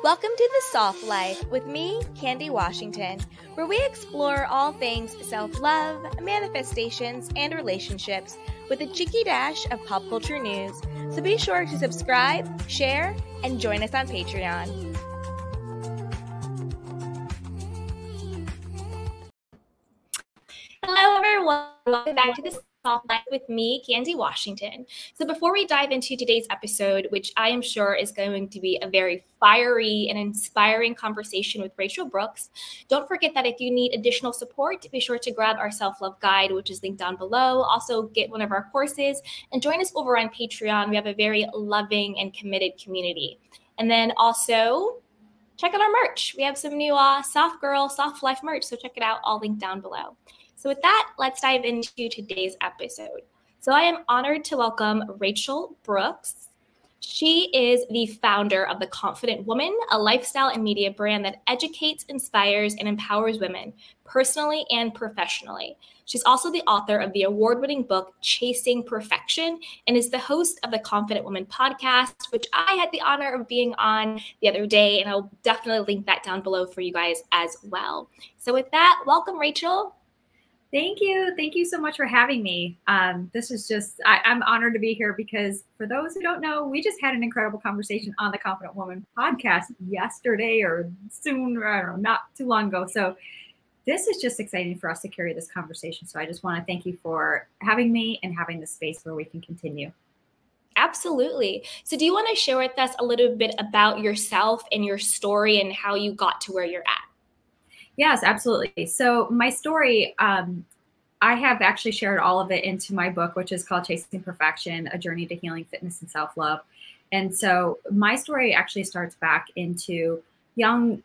Welcome to The Soft Life with me, Candy Washington, where we explore all things self-love, manifestations, and relationships with a cheeky dash of pop culture news. So be sure to subscribe, share, and join us on Patreon. Hello, everyone. Welcome back to The Soft Life with me, Candy Washington. So before we dive into today's episode, which I am sure is going to be a very fiery and inspiring conversation with Rachel Brooks, don't forget that if you need additional support, be sure to grab our self-love guide, which is linked down below. Also, get one of our courses and join us over on Patreon. We have a very loving and committed community. And then also, check out our merch. We have some new Soft Girl, Soft Life merch, so check it out, all linked down below. So with that, let's dive into today's episode. So I am honored to welcome Rachel Brooks. She is the founder of The Confident Woman, a lifestyle and media brand that educates, inspires, and empowers women personally and professionally. She's also the author of the award-winning book, Chasing Perfection, and is the host of the Confident Woman podcast, which I had the honor of being on the other day, and I'll definitely link that down below for you guys as well. So with that, welcome, Rachel. Thank you. Thank you so much for having me. This is just, I'm honored to be here because for those who don't know, we just had an incredible conversation on the Confident Woman podcast yesterday or soon, I don't know, not too long ago. So this is just exciting for us to carry this conversation. So I just want to thank you for having me and having the space where we can continue. Absolutely. So do you want to share with us a little bit about yourself and your story and how you got to where you're at? Yes, absolutely. So my story, I have actually shared all of it into my book, which is called Chasing Perfection, A Journey to Healing, Fitness, and Self-Love. And so my story actually starts back into young,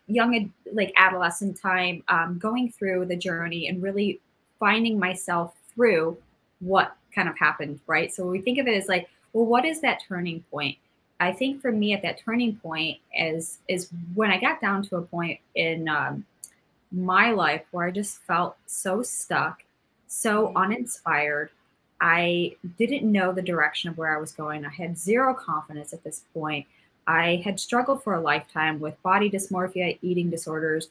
like adolescent time, going through the journey and really finding myself through what kind of happened, right? So we think of it as like, well, what is that turning point? I think for me at that turning point is when I got down to a point in my life where I just felt so stuck, so uninspired. I didn't know the direction of where I was going. I had zero confidence at this point. I had struggled for a lifetime with body dysmorphia, eating disorders,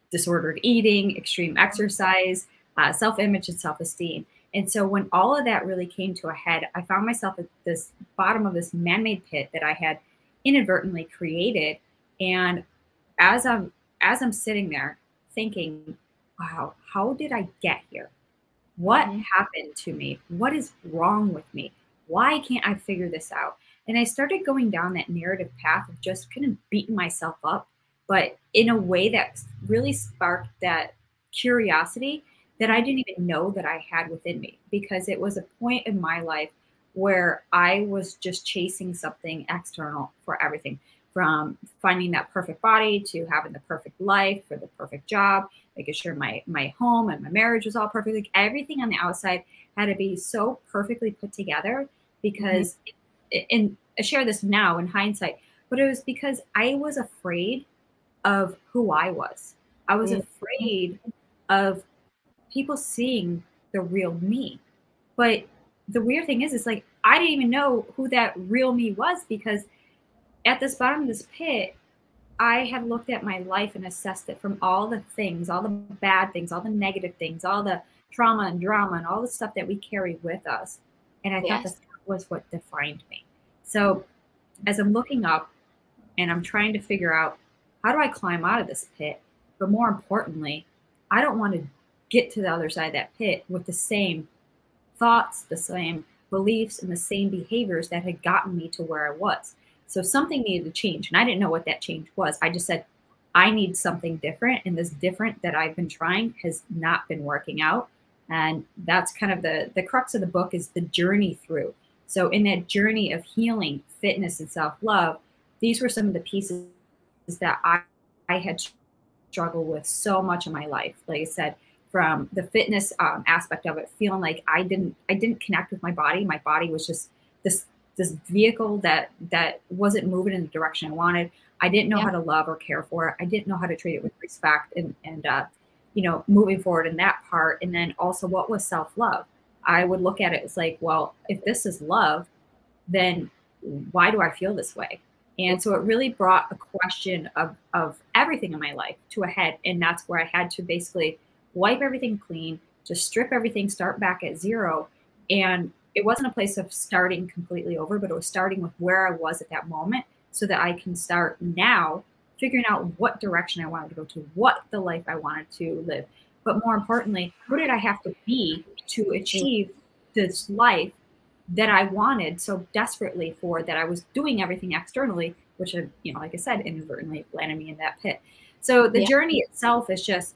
disordered eating, extreme exercise, self-image, and self-esteem. And so when all of that really came to a head, I found myself at this bottom of this man-made pit that I had inadvertently created. And as I'm sitting there thinking, wow, how did I get here? What happened to me? What is wrong with me? Why can't I figure this out? And I started going down that narrative path of just kind of beating myself up, but in a way that really sparked that curiosity that I didn't even know that I had within me, because it was a point in my life where I was just chasing something external for everything. From finding that perfect body to having the perfect life for the perfect job, making sure my home and my marriage was all perfect. Like everything on the outside had to be so perfectly put together because, and I share this now in hindsight, but it was because I was afraid of who I was. I was afraid of people seeing the real me. But the weird thing is, it's like, I didn't even know who that real me was, because at this bottom of this pit, I had looked at my life and assessed it from all the things, all the bad things, all the negative things, all the trauma and drama and all the stuff that we carry with us. And I thought that was what defined me. So as I'm looking up and I'm trying to figure out, how do I climb out of this pit? But more importantly, I don't want to get to the other side of that pit with the same thoughts, the same beliefs, and the same behaviors that had gotten me to where I was. So something needed to change. And I didn't know what that change was. I just said, I need something different. And this different that I've been trying has not been working out. And that's kind of the crux of the book, is the journey through. So in that journey of healing, fitness, and self-love, these were some of the pieces that I had struggled with so much in my life. Like I said, from the fitness aspect of it, feeling like I didn't connect with my body. My body was just this vehicle that wasn't moving in the direction I wanted. I didn't know how to love or care for it. I didn't know how to treat it with respect and moving forward in that part. And then also, what was self-love? I would look at it as like, well, if this is love, then why do I feel this way? And so it really brought a question of everything in my life to a head. And that's where I had to basically wipe everything clean, just strip everything, start back at zero. And it wasn't a place of starting completely over, but it was starting with where I was at that moment so that I can start now figuring out what direction I wanted to go to, what the life I wanted to live. But more importantly, who did I have to be to achieve this life that I wanted so desperately for, that I was doing everything externally, which, like I said, inadvertently landed me in that pit. So the journey itself is just,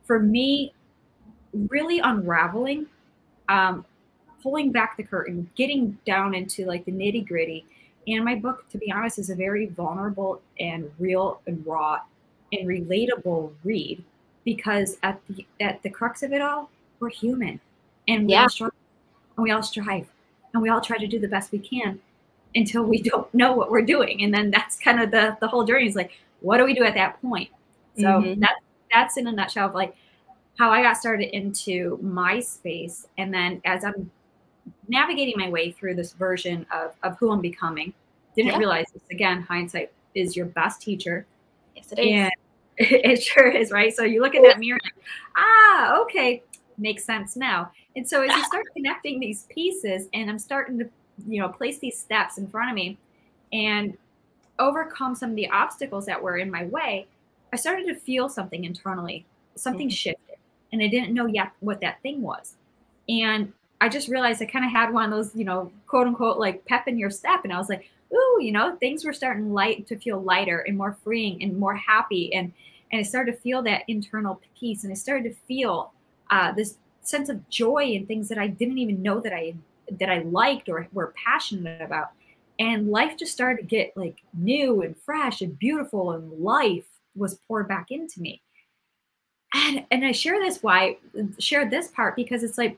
for me, really unraveling, pulling back the curtain, getting down into like the nitty gritty. And my book, to be honest, is a very vulnerable and real and raw and relatable read, because at the crux of it all, we're human, and we all struggle, and we all strive, and we all try to do the best we can until we don't know what we're doing. And then that's kind of the whole journey, is like, what do we do at that point? So that's in a nutshell of like how I got started into my space. And then as I'm navigating my way through this version of who I'm becoming, didn't realize this, again, hindsight is your best teacher. Yes, it is. And it sure is, right? So you look at that mirror, like, okay, makes sense now. And so as you start connecting these pieces, and I'm starting to, place these steps in front of me and overcome some of the obstacles that were in my way, I started to feel something internally, something shifted, and I didn't know yet what that thing was. And I just realized I kind of had one of those, quote unquote, like pep in your step. And I was like, ooh, things were starting to feel lighter and more freeing and more happy. And I started to feel that internal peace. And I started to feel this sense of joy in things that I didn't even know that I liked or were passionate about. And life just started to get like new and fresh and beautiful, and life was poured back into me. And I share this part because it's like,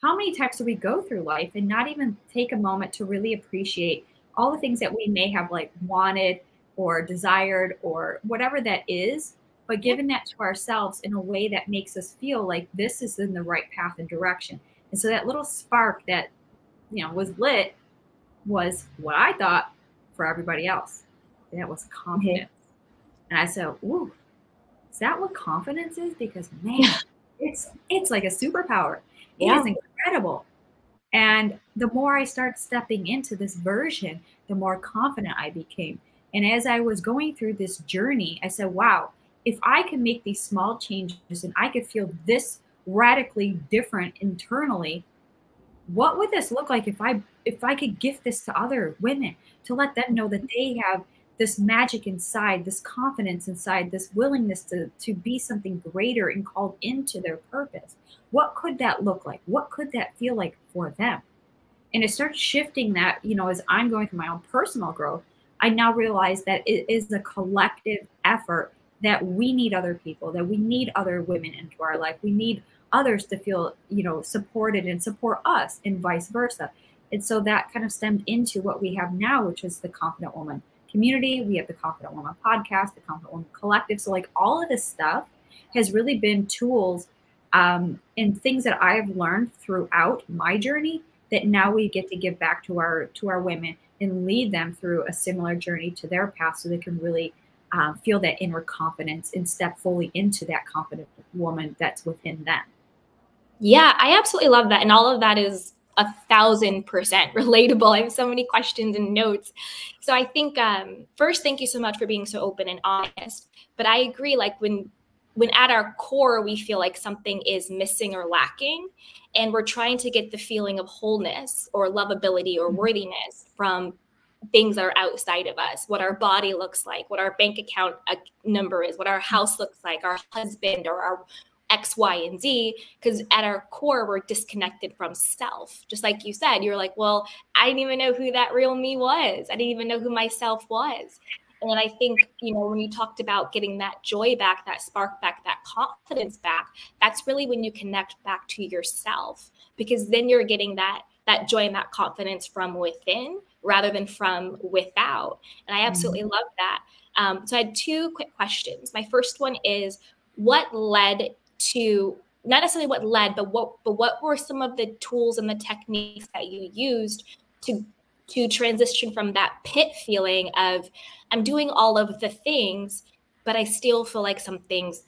how many times do we go through life and not even take a moment to really appreciate all the things that we may have like wanted or desired or whatever that is, but giving that to ourselves in a way that makes us feel like this is in the right path and direction. And so that little spark that, was lit was what I thought for everybody else. And that was confidence. And I said, ooh, is that what confidence is? Because man, it's like a superpower. It is incredible. And the more I started stepping into this version, the more confident I became. And as I was going through this journey, I said, wow, if I can make these small changes and I could feel this radically different internally, what would this look like if I could gift this to other women, to let them know that they have this magic inside, this confidence inside, this willingness to be something greater and called into their purpose? What could that look like? What could that feel like for them? And it starts shifting that, as I'm going through my own personal growth, I now realize that it is a collective effort, that we need other people, that we need other women into our life. We need others to feel, supported and support us, and vice versa. And so that kind of stemmed into what we have now, which is the Confident Woman community. We have the Confident Woman podcast, the Confident Woman collective. So like all of this stuff has really been tools and things that I've learned throughout my journey that now we get to give back to our women and lead them through a similar journey to their path, so they can really feel that inner confidence and step fully into that confident woman that's within them. Yeah, I absolutely love that. And all of that is 1,000% relatable. I have so many questions and notes. So I think first, thank you so much for being so open and honest. But I agree, like when at our core, we feel like something is missing or lacking, and we're trying to get the feeling of wholeness or lovability or worthiness from things that are outside of us, what our body looks like, what our bank account number is, what our house looks like, our husband or our X, Y, and Z, because at our core, we're disconnected from self. Just like you said, you're like, well, I didn't even know who that real me was. I didn't even know who myself was. And I think, when you talked about getting that joy back, that spark back, that confidence back, that's really when you connect back to yourself, because then you're getting that joy and that confidence from within rather than from without. And I absolutely love that. So I had two quick questions. My first one is, what led to, not necessarily what led, but what were some of the tools and the techniques that you used to to transition from that pit feeling of I'm doing all of the things, but I still feel like something's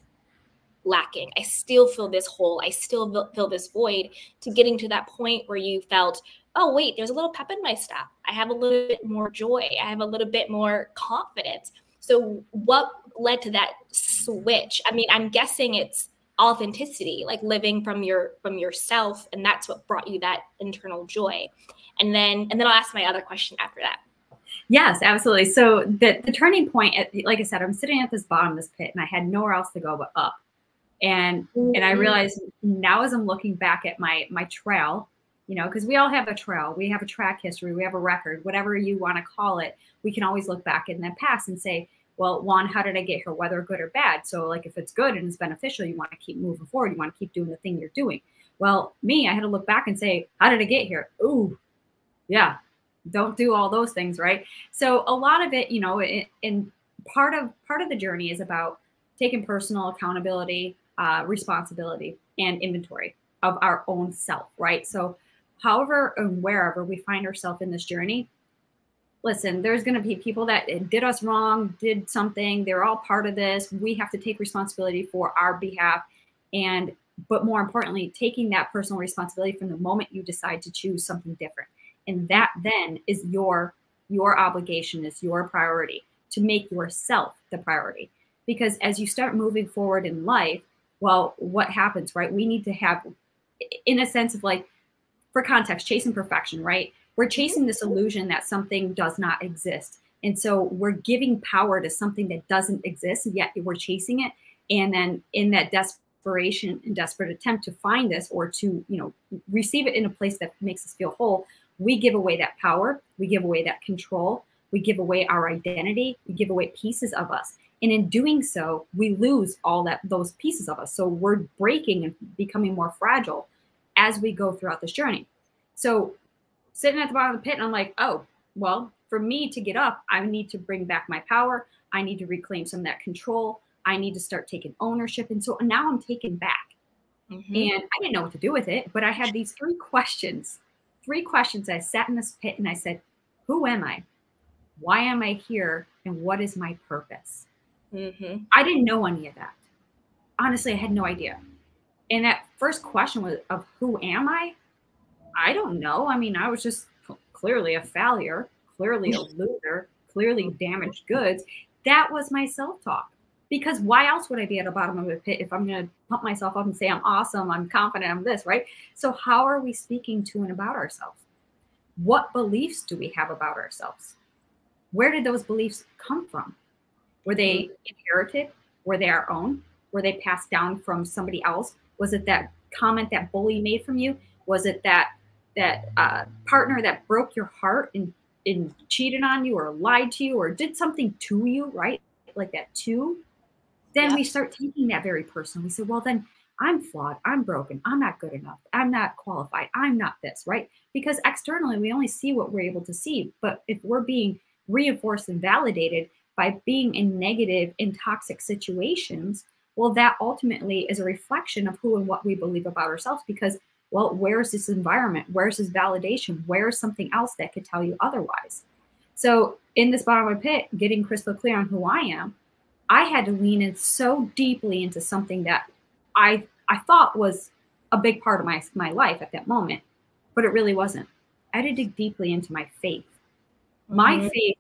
lacking. I still feel this hole. I still feel this void, to getting to that point where you felt, oh, wait, there's a little pep in my step. I have a little bit more joy. I have a little bit more confidence. So what led to that switch? I mean, I'm guessing it's authenticity, like living from yourself, and that's what brought you that internal joy. And then I'll ask my other question after that. Yes, absolutely. So the turning point, like I said, I'm sitting at this bottom of this pit, and I had nowhere else to go but up. And I realized now, as I'm looking back at my trail, you know, because we all have a trail, we have a track history, we have a record, whatever you want to call it. We can always look back in the past and say, well, one, how did I get here, whether good or bad? So like if it's good and it's beneficial, you want to keep moving forward. You want to keep doing the thing you're doing. Well, me, I had to look back and say, how did I get here? Ooh, yeah, don't do all those things, right? So a lot of it, you know, and part of the journey is about taking personal accountability, responsibility, and inventory of our own self, right? So however and wherever we find ourselves in this journey, listen, there's going to be people that did us wrong, did something. They're all part of this. We have to take responsibility for our behalf. But more importantly, taking that personal responsibility from the moment you decide to choose something different. And that then is your obligation, is your priority, to make yourself the priority. Because as you start moving forward in life, well, what happens, right? We need to have, in a sense of like, for context, chasing perfection, right? We're chasing this illusion that something does not exist. And so we're giving power to something that doesn't exist, and yet we're chasing it. And then in that desperation and desperate attempt to find this, or to, you know, receive it in a place that makes us feel whole, we give away that power, we give away that control, we give away our identity, we give away pieces of us. And in doing so, we lose those pieces of us. So we're breaking and becoming more fragile as we go throughout this journey. So sitting at the bottom of the pit, and I'm like, oh, well, for me to get up, I need to bring back my power. I need to reclaim some of that control. I need to start taking ownership. And so now I'm taken back. Mm-hmm. And I didn't know what to do with it, but I had these three questions. I sat in this pit and I said, who am I? Why am I here? And what is my purpose? Mm-hmm. I didn't know any of that. Honestly, I had no idea. And that first question was of who am I? I don't know. I mean, I was just clearly a failure, clearly a loser, clearly damaged goods. That was my self-talk. Because why else would I be at the bottom of the pit if I'm going to pump myself up and say I'm awesome, I'm confident, I'm this, right? So how are we speaking to and about ourselves? What beliefs do we have about ourselves? Where did those beliefs come from? Were they inherited? Were they our own? Were they passed down from somebody else? Was it that comment that bully made from you? Was it that partner that broke your heart and cheated on you or lied to you or did something to you, right? Like that too. Then we start taking that very personal. We say, well, then I'm flawed. I'm broken. I'm not good enough. I'm not qualified. I'm not this, right? Because externally, we only see what we're able to see. But if we're being reinforced and validated by being in negative and toxic situations, well, that ultimately is a reflection of who and what we believe about ourselves. Because, well, where's this environment? Where's this validation? Where's something else that could tell you otherwise? So in this bottom of my pit, getting crystal clear on who I am, I had to lean in so deeply into something that I thought was a big part of my life at that moment, but it really wasn't. I had to dig deeply into my faith. Mm-hmm. My faith,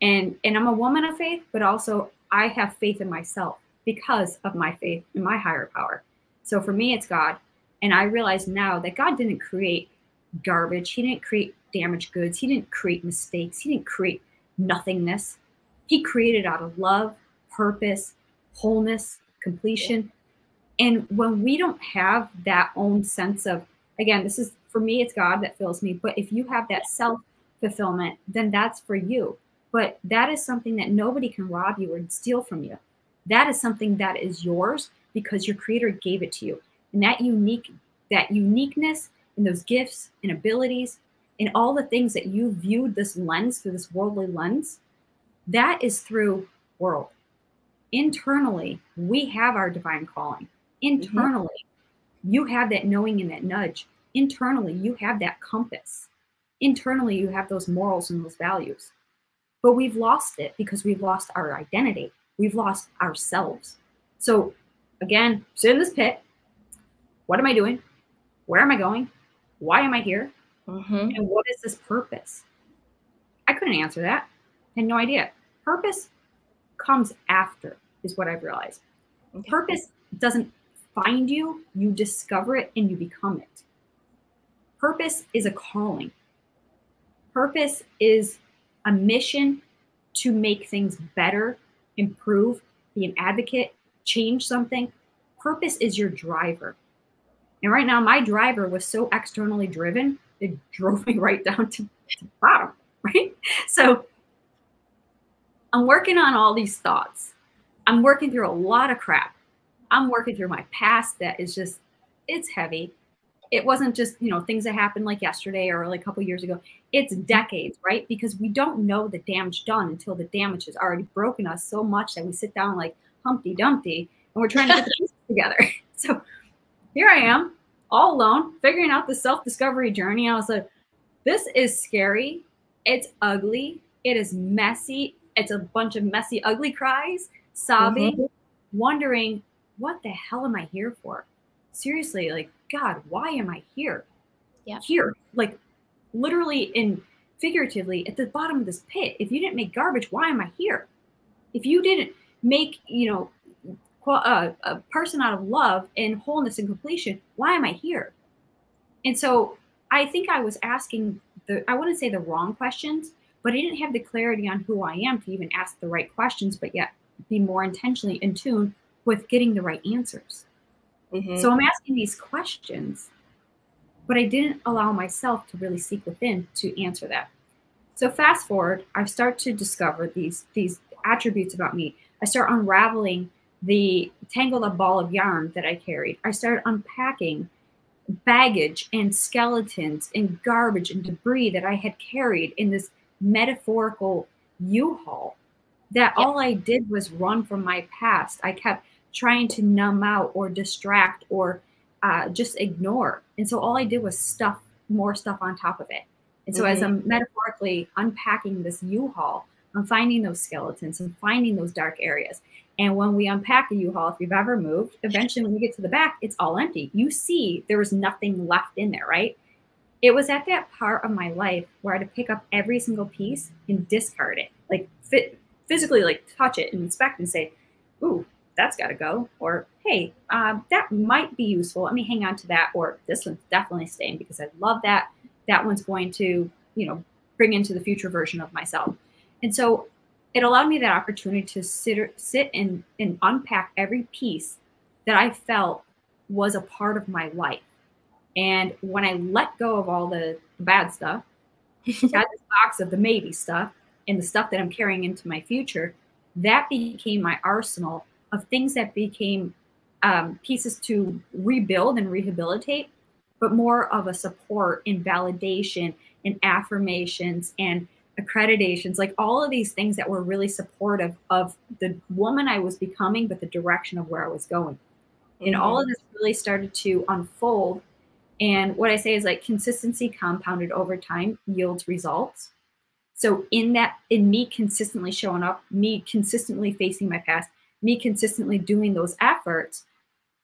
and I'm a woman of faith, but also I have faith in myself because of my faith in my higher power. So for me, it's God. And I realize now that God didn't create garbage. He didn't create damaged goods. He didn't create mistakes. He didn't create nothingness. He created out of love, purpose, wholeness, completion. And when we don't have that own sense of, again, this is, for me, it's God that fills me. But if you have that self-fulfillment, then that's for you. But that is something that nobody can rob you or steal from you. That is something that is yours because your creator gave it to you. And that uniqueness and those gifts and abilities and all the things that you viewed this lens, through this worldly lens, that is through world. Internally, we have our divine calling. Internally, you have that knowing and that nudge. Internally, you have that compass. internally you have those morals and those values. But we've lost it because we've lost our identity. We've lost ourselves. So again, sit in this pit. What am I doing? Where am I going? Why am I here? Mm-hmm. And what is this purpose? I couldn't answer that. I had no idea. Purpose comes after, is what I've realized. Okay. Purpose doesn't find you, you discover it and you become it. Purpose is a calling. Purpose is a mission to make things better, improve, be an advocate, change something. Purpose is your driver. And right now, my driver was so externally driven, it drove me right down to the bottom, right? So I'm working on all these thoughts. I'm working through a lot of crap. I'm working through my past that is just, it's heavy. It wasn't just, things that happened like yesterday or like a couple years ago. It's decades, right? Because we don't know the damage done until the damage has already broken us so much that we sit down like Humpty Dumpty and we're trying to get the pieces together. So here I am, all alone, figuring out the self-discovery journey. I was like, this is scary. It's ugly. It is messy. It's a bunch of messy, ugly cries, sobbing, wondering, what the hell am I here for? Seriously, like, God, why am I here? Yeah. Here, like literally and figuratively at the bottom of this pit. If you didn't make garbage, why am I here? If you didn't make, a person out of love and wholeness and completion, why am I here? And so I think I was asking I wouldn't say the wrong questions, but I didn't have the clarity on who I am to even ask the right questions, but yet be more intentionally in tune with getting the right answers. Mm-hmm. So I'm asking these questions, but I didn't allow myself to really seek within to answer that. So fast forward, I start to discover these attributes about me. I start unraveling the tangled up ball of yarn that I carried. I started unpacking baggage and skeletons and garbage and debris that I had carried in this metaphorical U-Haul that all I did was run from my past. I kept trying to numb out or distract or just ignore. And so all I did was stuff more stuff on top of it. And so as I'm metaphorically unpacking this U-Haul, I'm finding those skeletons and finding those dark areas. And when we unpack a U-Haul, if you've ever moved, eventually when you get to the back, it's all empty. You see there was nothing left in there, right? It was at that part of my life where I had to pick up every single piece and discard it, like physically like touch it and inspect and say, ooh, that's got to go. Or, hey, that might be useful. Let me hang on to that. Or this one's definitely staying because I love that. That one's going to, bring into the future version of myself. And so it allowed me that opportunity to sit and unpack every piece that I felt was a part of my life. And when I let go of all the bad stuff, got this box of the maybe stuff and the stuff that I'm carrying into my future, that became my arsenal of things that became pieces to rebuild and rehabilitate, but more of a support and validation and affirmations and accreditations, like all of these things that were really supportive of the woman I was becoming, but the direction of where I was going. And all of this really started to unfold. And what I say is like consistency compounded over time yields results. So in me consistently showing up, me consistently facing my past, me consistently doing those efforts,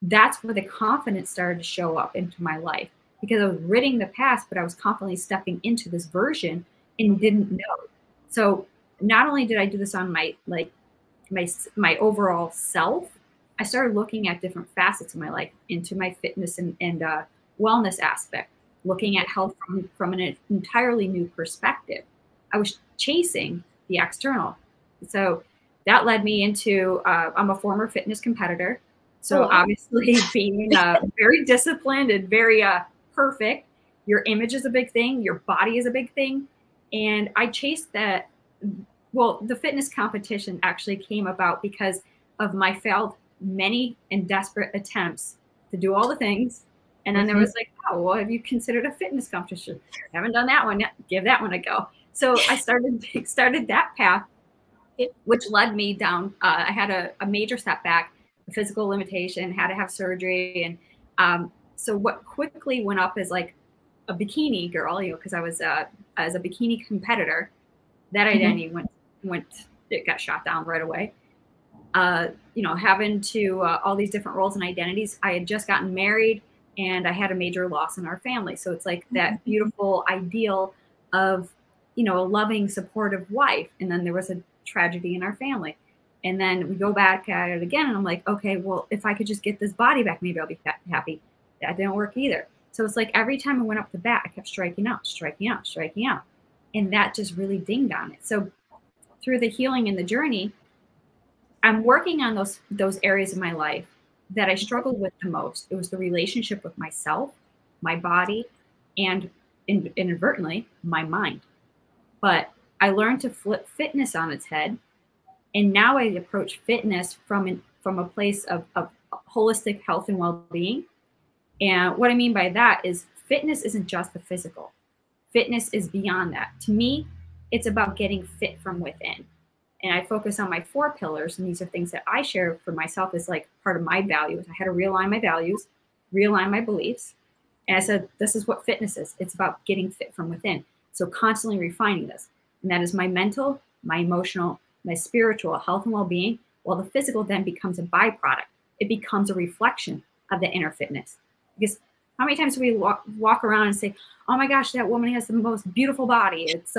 that's where the confidence started to show up into my life, because I was ridding the past, but I was confidently stepping into this version and didn't know. So not only did I do this on my overall self, I started looking at different facets of my life into my fitness and wellness aspect, looking at health from an entirely new perspective. I was chasing the external. So that led me into, I'm a former fitness competitor. So obviously being very disciplined and very perfect, your image is a big thing, your body is a big thing. And I chased that. Well, the fitness competition actually came about because of my failed many and desperate attempts to do all the things. And then there was like, oh, well, have you considered a fitness competition? I haven't done that one yet. Give that one a go. So I started that path, which led me down. I had a major setback, a physical limitation, had to have surgery. And so what quickly went up is like a bikini girl, because I was as a bikini competitor. That identity it got shot down right away. Having to all these different roles and identities. I had just gotten married and I had a major loss in our family. So it's like that beautiful ideal of, a loving, supportive wife. And then there was a tragedy in our family. And then we go back at it again. And I'm like, okay, well, if I could just get this body back, maybe I'll be happy. That didn't work either. So it's like every time I went up the bat, I kept striking out. And that just really dinged on it. So through the healing and the journey, I'm working on those areas of my life that I struggled with the most. It was the relationship with myself, my body, and inadvertently, my mind. But I learned to flip fitness on its head. And now I approach fitness from a place of holistic health and well-being. And what I mean by that is fitness isn't just the physical. Fitness is beyond that. To me, it's about getting fit from within. And I focus on my 4 pillars. And these are things that I share for myself as like part of my values. I had to realign my values, realign my beliefs. And I said, this is what fitness is. It's about getting fit from within. So constantly refining this. And that is my mental, my emotional, my spiritual health and well-being. Well, the physical then becomes a byproduct. It becomes a reflection of the inner fitness. Because how many times do we walk around and say, oh my gosh, that woman has the most beautiful body. It's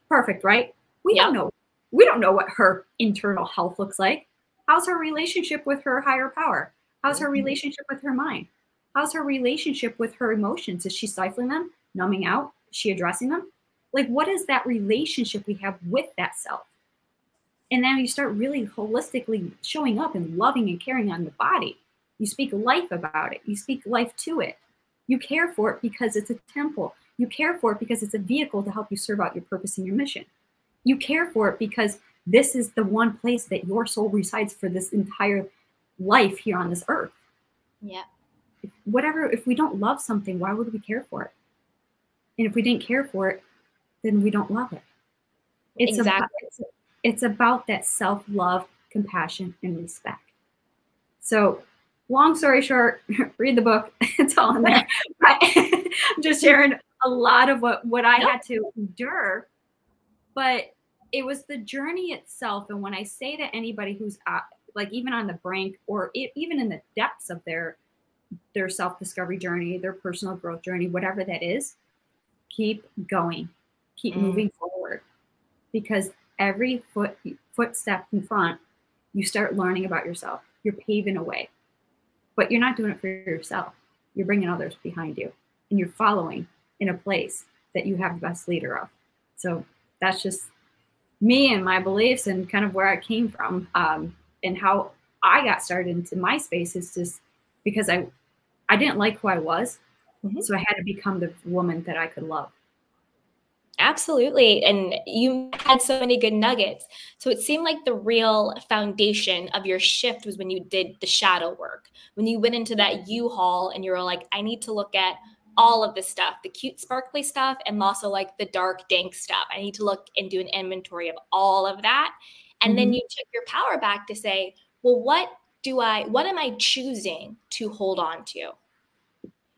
perfect, right? We don't know. We don't know what her internal health looks like. How's her relationship with her higher power? How's her relationship with her mind? How's her relationship with her emotions? Is she stifling them, numbing out? Is she addressing them? Like, what is that relationship we have with that self? And then you start really holistically showing up and loving and caring on the body. You speak life about it. You speak life to it. You care for it because it's a temple. You care for it because it's a vehicle to help you serve out your purpose and your mission. You care for it because this is the one place that your soul resides for this entire life here on this earth. Yeah. If we don't love something, why would we care for it? And if we didn't care for it, then we don't love it. It's about that self-love, compassion, and respect. So long story short, read the book. It's all in there. I'm just sharing a lot of what I had to endure. But it was the journey itself. And when I say to anybody who's like even on the brink or even in the depths of their self-discovery journey, their personal growth journey, whatever that is, keep going, keep moving forward. Because every footstep in front, you start learning about yourself. You're paving a way. But you're not doing it for yourself. You're bringing others behind you. And you're following in a place that you have the best leader of. So that's just me and my beliefs and kind of where I came from, and how I got started into my space is just because I didn't like who I was. So I had to become the woman that I could love. Absolutely. And you had so many good nuggets. So it seemed like the real foundation of your shift was when you did the shadow work, when you went into that U-Haul and you were like, I need to look at all of this stuff, the cute, sparkly stuff, and also like the dark, dank stuff. I need to look and do an inventory of all of that. And then you took your power back to say, well, what am I choosing to hold on to?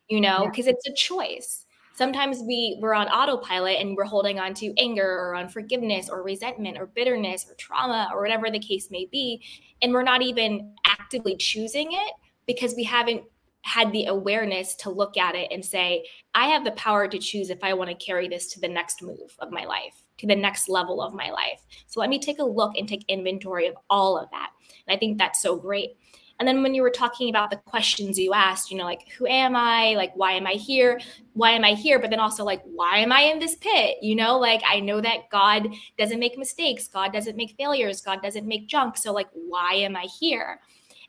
Because it's a choice. Sometimes we're on autopilot and we're holding on to anger or unforgiveness or resentment or bitterness or trauma or whatever the case may be. And we're not even actively choosing it because we haven't had the awareness to look at it and say, I have the power to choose if I want to carry this to the next move of my life, to the next level of my life. So let me take a look and take inventory of all of that. And I think that's so great. And then when you were talking about the questions you asked, like, who am I? Like, why am I here? Why am I here? But then also like, why am I in this pit? Like, I know that God doesn't make mistakes. God doesn't make failures. God doesn't make junk. So like, why am I here?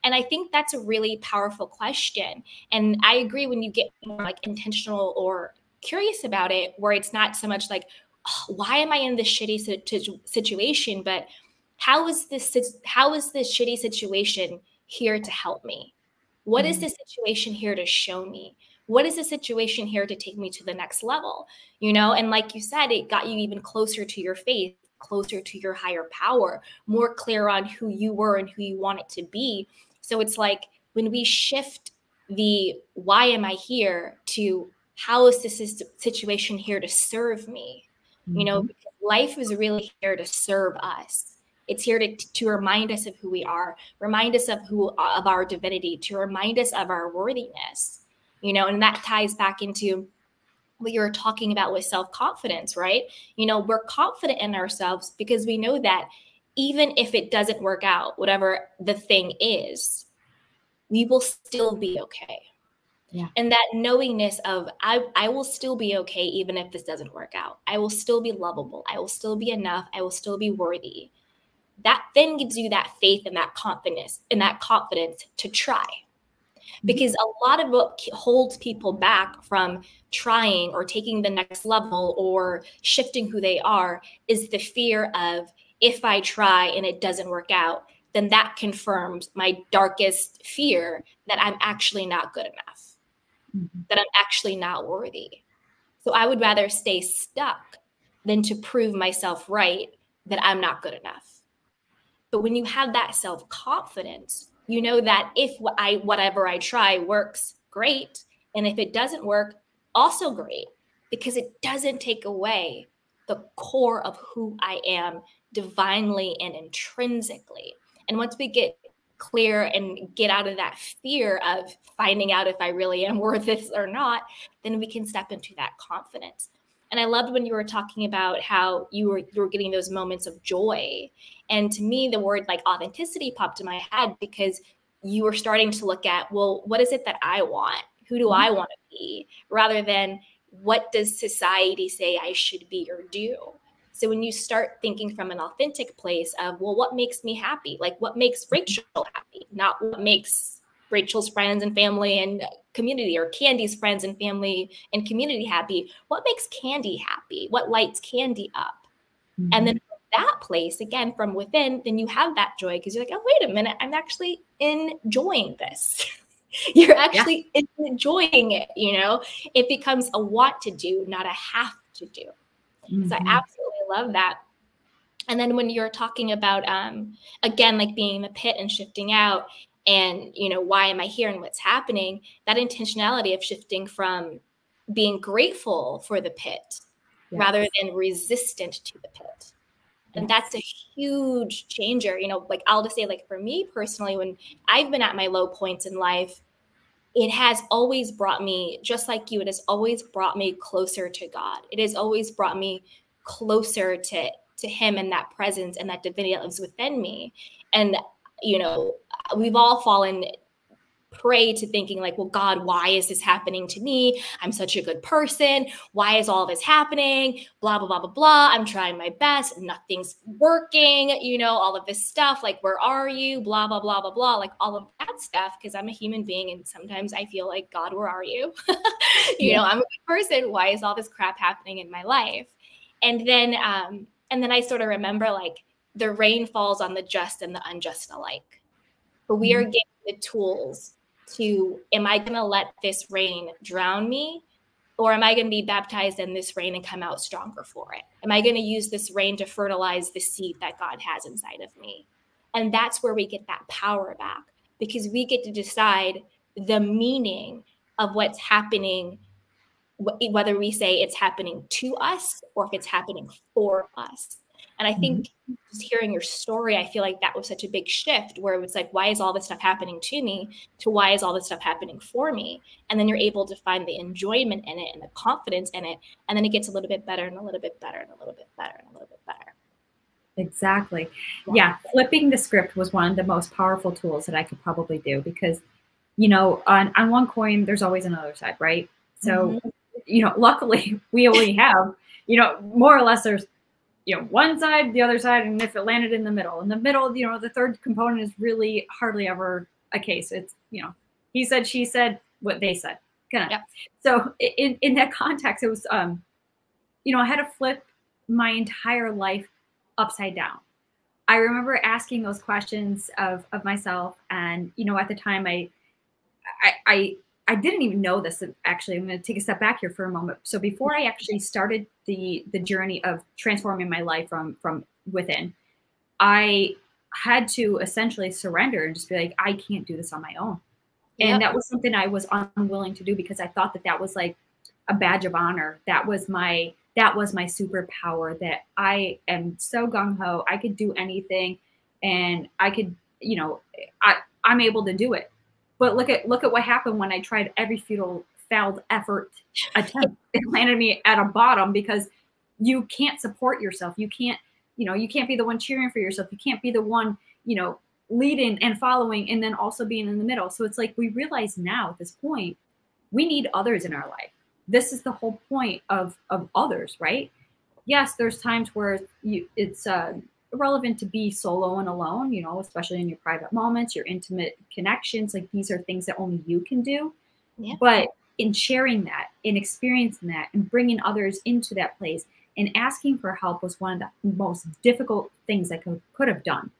And I think that's a really powerful question. And I agree when you get more like intentional or curious about it, where it's not so much like, oh, why am I in this shitty situation? But how is this shitty situation here to help me? What is this situation here to show me? What is the situation here to take me to the next level? And like you said, it got you even closer to your faith, closer to your higher power, more clear on who you were and who you want it to be. So it's like when we shift the why am I here to how is this situation here to serve me? you know, Mm-hmm. because life is really here to serve us. It's here to remind us of who we are, remind us of our divinity, to remind us of our worthiness, you know, and that ties back into what you're talking about with self-confidence, right? You know, we're confident in ourselves because we know that even if it doesn't work out, whatever the thing is, we will still be okay. Yeah. And that knowingness of I will still be okay even if this doesn't work out. I will still be lovable. I will still be enough. I will still be worthy. That then gives you that faith and that confidence to try. Because a lot of what holds people back from trying or taking the next level or shifting who they are is the fear of, if I try and it doesn't work out, then that confirms my darkest fear that I'm actually not good enough, that I'm actually not worthy. So I would rather stay stuck than to prove myself right that I'm not good enough. But when you have that self-confidence, you know that if whatever I try works, great. And if it doesn't work, also great, because it doesn't take away the core of who I am divinely and intrinsically. And once we get clear and get out of that fear of finding out if I really am worth this or not, then we can step into that confidence. And I loved when you were talking about how you were getting those moments of joy. And to me, the word like authenticity popped in my head because you were starting to look at, well, what is it that I want? Who do I want to be? Rather than what does society say I should be or do? So when you start thinking from an authentic place of, well, what makes me happy? Like what makes Rachel happy? Not what makes Rachel's friends and family and community, or Candy's friends and family and community happy. What makes Candy happy? What lights Candy up? Mm-hmm. And then from that place, again, from within, then you have that joy because you're like, oh, wait a minute, I'm actually enjoying this. You're actually enjoying it, you know? It becomes a want to do, not a have to do. Mm-hmm. So I absolutely love that. And then when you're talking about, again, like being in the pit and shifting out, and, you know, why am I here and what's happening? That intentionality of shifting from being grateful for the pit rather than resistant to the pit. And that's a huge changer. You know, like I'll just say, like for me personally, when I've been at my low points in life, it has always brought me, just like you, it has always brought me closer to God. It has always brought me closer to him and that presence and that divinity that lives within me. And, you know, we've all fallen prey to thinking like, well, God, why is this happening to me? I'm such a good person. Why is all this happening? Blah, blah, blah, blah, blah. I'm trying my best. Nothing's working, you know, all of this stuff. Like, where are you? Blah, blah, blah, blah, blah. Like all of that stuff. Because I'm a human being. And sometimes I feel like, God, where are you? You know, I'm a good person. Why is all this crap happening in my life? And then I sort of remember like the rain falls on the just and the unjust alike. But we are given the tools to, am I going to let this rain drown me? Or am I going to be baptized in this rain and come out stronger for it? Am I going to use this rain to fertilize the seed that God has inside of me? And that's where we get that power back, because we get to decide the meaning of what's happening, whether we say it's happening to us or if it's happening for us. And I think just hearing your story, I feel like that was such a big shift where it was like, why is all this stuff happening to me, to why is all this stuff happening for me? And then you're able to find the enjoyment in it and the confidence in it. And then it gets a little bit better and a little bit better and a little bit better and a little bit better. Exactly. Yeah. Flipping the script was one of the most powerful tools that I could probably do, because, you know, on one coin, there's always another side, right? So, you know, luckily we only have, you know, more or less there's, you know, one side, the other side, and if it landed in the middle, you know, the third component is really hardly ever a case. It's, you know, he said, she said, what they said. So in that context, it was, you know, I had to flip my entire life upside down. I remember asking those questions of myself, and, you know, at the time I didn't even know this. Actually, I'm going to take a step back here for a moment. So before I actually started the journey of transforming my life from within, I had to essentially surrender and just be like, I can't do this on my own. And that was something I was unwilling to do, because I thought that was like a badge of honor. That was my that was my superpower, that I am so gung-ho, I could do anything, and I could, you know, I'm able to do it. But look at what happened when I tried every futile failed effort attempt. It landed me at a bottom because you can't support yourself. You can't, you can't be the one cheering for yourself. You can't be the one, leading and following and then also being in the middle. So it's like we realize now at this point, we need others in our life. This is the whole point of others, right? Yes, there's times where it's relevant to be solo and alone, especially in your private moments, your intimate connections. Like these are things that only you can do. Yeah. But in sharing that, in experiencing that, and bringing others into that place, and asking for help was one of the most difficult things I could have done.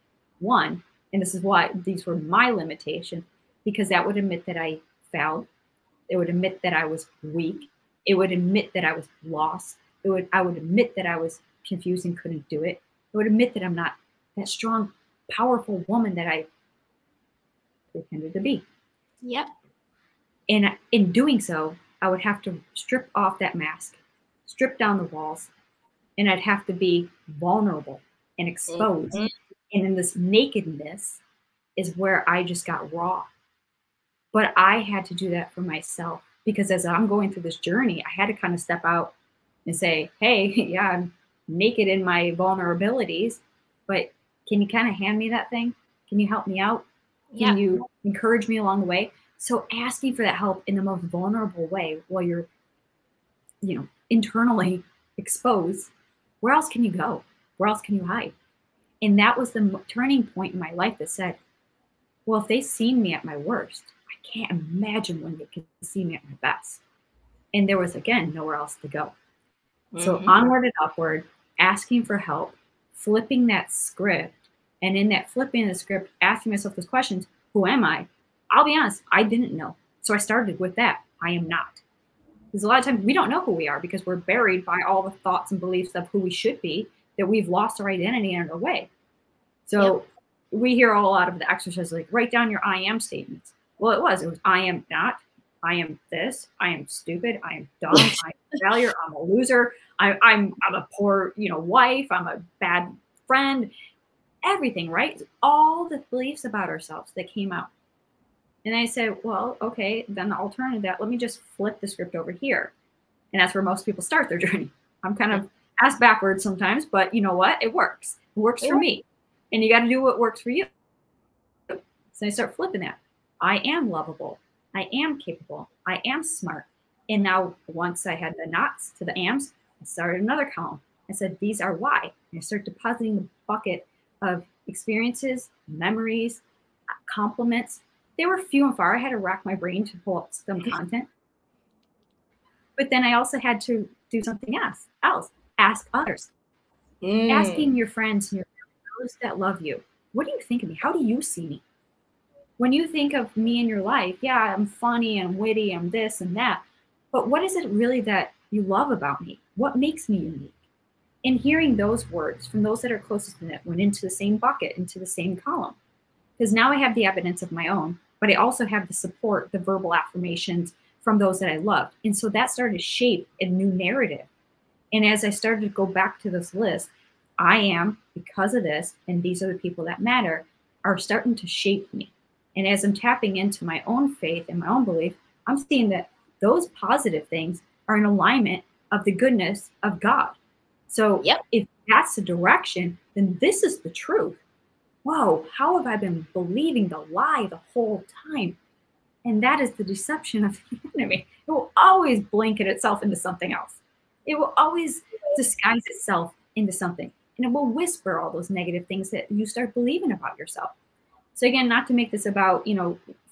One, and this is why these were my limitations, because that would admit that I failed. It would admit that I was weak. It would admit that I was lost. I would admit that I was confused and couldn't do it. I would admit that I'm not that strong, powerful woman that I pretended to be. Yep. And in doing so, I would have to strip off that mask, strip down the walls, and I'd have to be vulnerable and exposed. Mm-hmm. And in this nakedness is where I just got raw. But I had to do that for myself, because as I'm going through this journey, I had to kind of step out and say, hey, yeah, I'm naked in my vulnerabilities, but can you kind of hand me that thing? Can you help me out? Can you encourage me along the way? So asking for that help in the most vulnerable way while you're, internally exposed, where else can you go? Where else can you hide? And that was the turning point in my life that said, well, if they've seen me at my worst, I can't imagine when they can see me at my best. And there was, again, nowhere else to go. Mm-hmm. So onward and upward, asking for help, flipping that script. And in that flipping the script, asking myself those questions, who am I? I'll be honest, I didn't know. So I started with that. I am not. Because a lot of times we don't know who we are because we're buried by all the thoughts and beliefs of who we should be, that we've lost our identity in a way. So we hear a lot of the exercises like, write down your I am statements. Well, it was I am not, I am this, I am stupid, I am dumb, I'm a failure, I'm a loser, I'm a poor, wife, I'm a bad friend, everything, right? All the beliefs about ourselves that came out. And I said, well, okay, then the alternative that, let me just flip the script over here. And that's where most people start their journey. I'm kind of ass backwards sometimes, but you know what? It works. It works for me. And you got to do what works for you. So I start flipping that. I am lovable. I am capable. I am smart. And now once I had the nots to the ams, I started another column. I said, these are why. And I start depositing the bucket of experiences, memories, compliments. They were few and far. I had to rack my brain to pull up some content. But then I also had to do something else. Ask others. Asking your friends and those that love you, what do you think of me? How do you see me? When you think of me in your life, yeah, I'm funny, I'm witty, I'm this and that. But what is it really that you love about me? What makes me unique? And hearing those words from those that are closest to that went into the same bucket, into the same column. Because now I have the evidence of my own, but I also have the support, the verbal affirmations from those that I loved. And so that started to shape a new narrative. And as I started to go back to this list, I am, because of this, and these are the people that matter, are starting to shape me. And as I'm tapping into my own faith and my own belief, I'm seeing that those positive things are in alignment of the goodness of God. So if that's the direction, then this is the truth. Whoa, how have I been believing the lie the whole time? And that is the deception of the enemy. It will always blanket itself into something else. It will always disguise itself into something. And it will whisper all those negative things that you start believing about yourself. So again, not to make this about,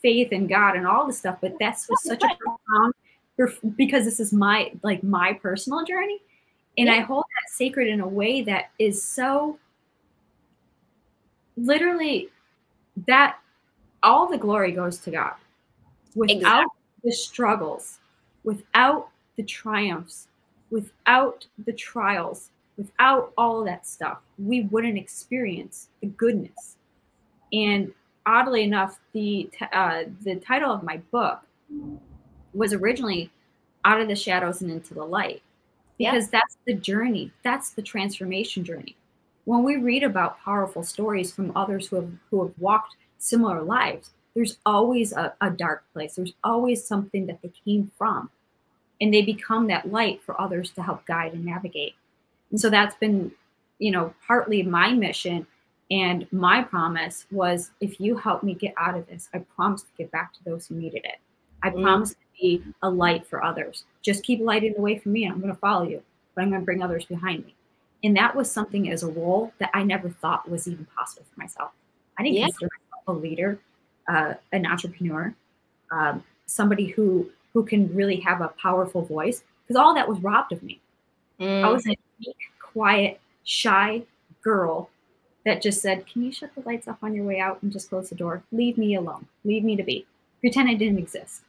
faith and God and all this stuff, but that's such a profound, because this is my personal journey. And I hold that sacred in a way that is so literally that all the glory goes to God. Without the struggles, without the triumphs, without the trials, without all of that stuff, we wouldn't experience the goodness. And oddly enough, the title of my book was originally Out of the Shadows and Into the Light. because that's the journey. That's the transformation journey. When we read about powerful stories from others who have walked similar lives, there's always a dark place. There's always something that they came from, and they become that light for others to help guide and navigate. And so that's been, partly my mission. And my promise was, if you help me get out of this, I promise to give back to those who needed it. I promise to be a light for others. Just keep lighting the way for me, and I'm going to follow you, but I'm going to bring others behind me. And that was something as a role that I never thought was even possible for myself. I didn't consider myself a leader, an entrepreneur, somebody who can really have a powerful voice, because all that was robbed of me. I was a meek, quiet, shy girl that just said, can you shut the lights off on your way out and just close the door? Leave me alone. Leave me to be. Pretend I didn't exist.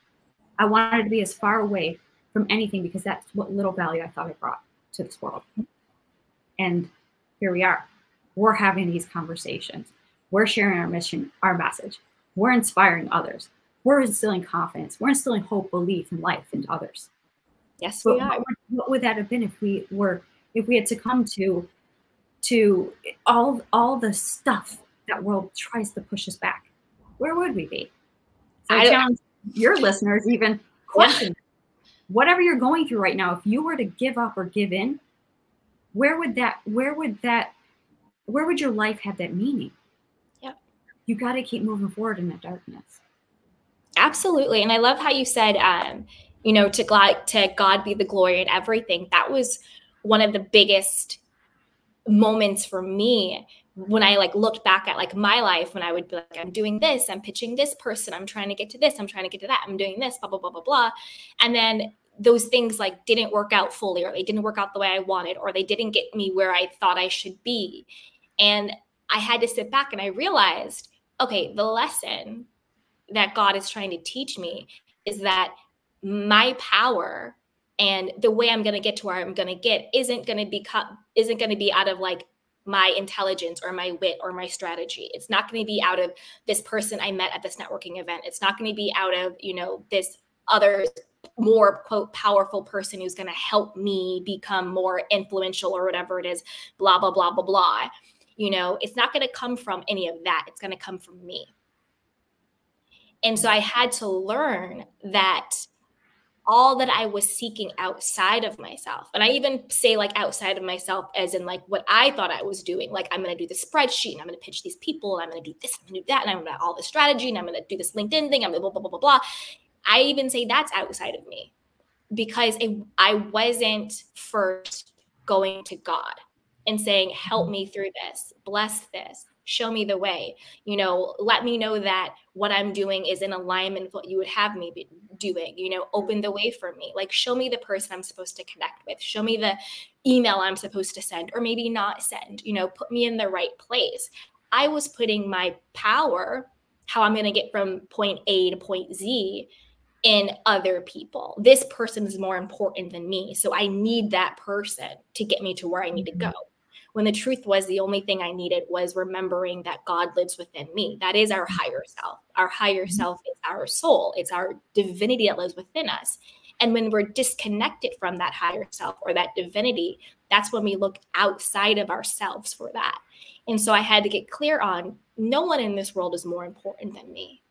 I wanted to be as far away from anything, because that's what little value I thought I brought to this world. And here we are. We're having these conversations. We're sharing our mission, our message. We're inspiring others. We're instilling confidence. We're instilling hope, belief, and life into others. Yes, we are. What would that have been if we had succumbed to all the stuff that world tries to push us back? Where would we be? So I challenge your listeners, even question whatever you're going through right now. If you were to give up or give in, where would your life have that meaning? Yeah. You got to keep moving forward in that darkness. Absolutely. And I love how you said, to God be the glory in everything. That was one of the biggest moments for me when I looked back at my life, when I would be like, I'm doing this, I'm pitching this person, I'm trying to get to this, I'm trying to get to that, I'm doing this, blah, blah, blah, blah, blah. And then those things didn't work out fully, or they didn't work out the way I wanted, or they didn't get me where I thought I should be. And I had to sit back and I realized, okay, the lesson that God is trying to teach me is that my power and the way I'm going to get to where I'm going to get isn't going to be out of my intelligence or my wit or my strategy. It's not going to be out of this person I met at this networking event. It's not going to be out of, this other more quote powerful person who's going to help me become more influential or whatever it is, blah, blah, blah, blah, blah. It's not going to come from any of that. It's going to come from me. And so I had to learn that all that I was seeking outside of myself, and I even say outside of myself as in what I thought I was doing, I'm going to do the spreadsheet and I'm going to pitch these people and I'm going to do this and do that and I'm going to all the strategy and I'm going to do this LinkedIn thing, I'm going to blah, blah, blah, blah, blah. I even say that's outside of me, because I wasn't first going to God and saying, help me through this, bless this, show me the way, let me know that what I'm doing is in alignment with what you would have me be doing, open the way for me, show me the person I'm supposed to connect with, show me the email I'm supposed to send or maybe not send, put me in the right place. I was putting my power, how I'm going to get from point A to point Z, in other people. This person is more important than me, so I need that person to get me to where I need to go. When the truth was, the only thing I needed was remembering that God lives within me. That is our higher self. Our higher self is our soul. It's our divinity that lives within us. And when we're disconnected from that higher self or that divinity, that's when we look outside of ourselves for that. And so I had to get clear on, no one in this world is more important than me.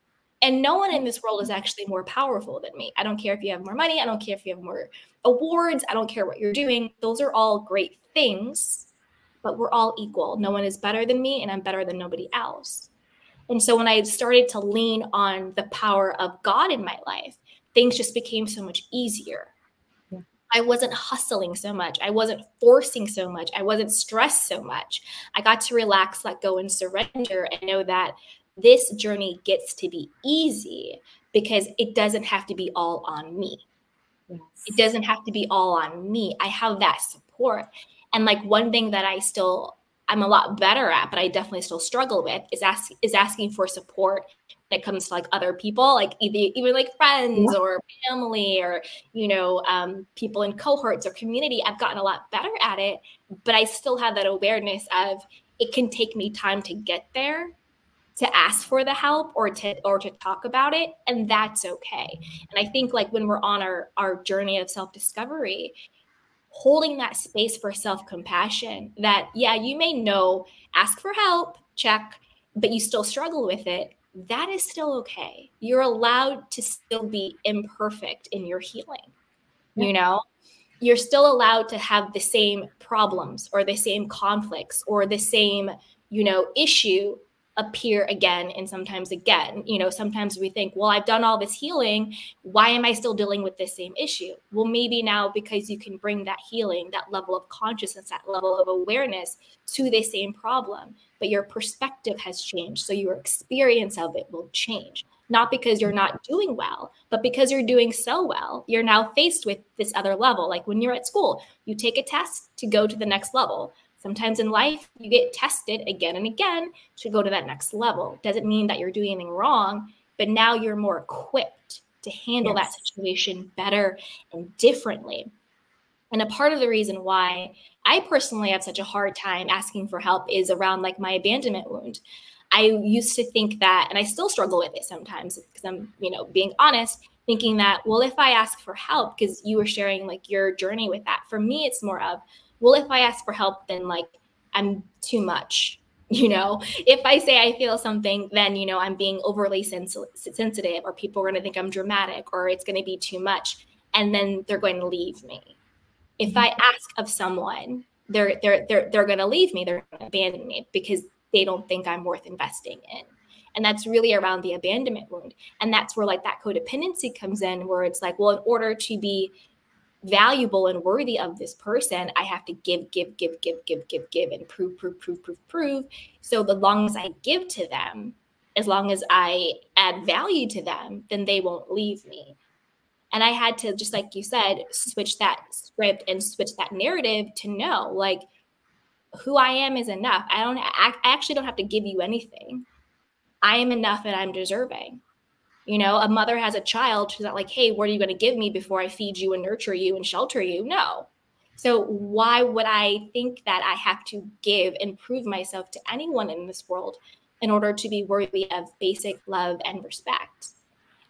And no one in this world is actually more powerful than me. I don't care if you have more money. I don't care if you have more awards. I don't care what you're doing. Those are all great things, but we're all equal. No one is better than me, and I'm better than nobody else. And so when I started to lean on the power of God in my life, things just became so much easier. Yeah. I wasn't hustling so much. I wasn't forcing so much. I wasn't stressed so much. I got to relax, let go, and surrender, and know that this journey gets to be easy because it doesn't have to be all on me. Yes. It doesn't have to be all on me. I have that support. And one one thing that I'm a lot better at, but I definitely still struggle with is asking for support when it comes to other people, even friends or family or, people in cohorts or community. I've gotten a lot better at it, but I still have that awareness of it can take me time to get there, to ask for the help or to talk about it. And that's okay. And I think when we're on our journey of self-discovery, holding that space for self-compassion that, yeah, you may know, ask for help, check, but you still struggle with it. That is still okay. You're allowed to still be imperfect in your healing. Yeah. You know, you're still allowed to have the same problems or the same conflicts or the same, you know, issue appear again and sometimes again. You know, sometimes we think, well, I've done all this healing. Why am I still dealing with the same issue? Well, maybe now because you can bring that healing, that level of consciousness, that level of awareness to the same problem, but your perspective has changed. So your experience of it will change. Not because you're not doing well, but because you're doing so well, you're now faced with this other level. Like when you're at school, you take a test to go to the next level. Sometimes in life, you get tested again and again to go to that next level. Doesn't mean that you're doing anything wrong, but now you're more equipped to handle that situation better and differently. And a part of the reason why I personally have such a hard time asking for help is around like my abandonment wound. I used to think that, and I still struggle with it sometimes because I'm, you know, being honest, thinking that, well, if I ask for help, because you were sharing like your journey with that, for me, it's more of, well, if I ask for help, then like I'm too much. You know, if I say I feel something, then, you know, I'm being overly sensitive, or people are going to think I'm dramatic, or it's going to be too much. And then they're going to leave me. If I ask of someone, they're going to leave me. They're going to abandon me because they don't think I'm worth investing in. And that's really around the abandonment wound. And that's where like that codependency comes in, where it's like, well, in order to be valuable and worthy of this person, I have to give, and prove. So the long as I give to them, as long as I add value to them, then they won't leave me. And I had to, just like you said, switch that script and switch that narrative to know, like, who I am is enough. I actually don't have to give you anything. I am enough and I'm deserving. You know, a mother has a child. She's not like, hey, what are you going to give me before I feed you and nurture you and shelter you? No. So why would I think that I have to give and prove myself to anyone in this world in order to be worthy of basic love and respect?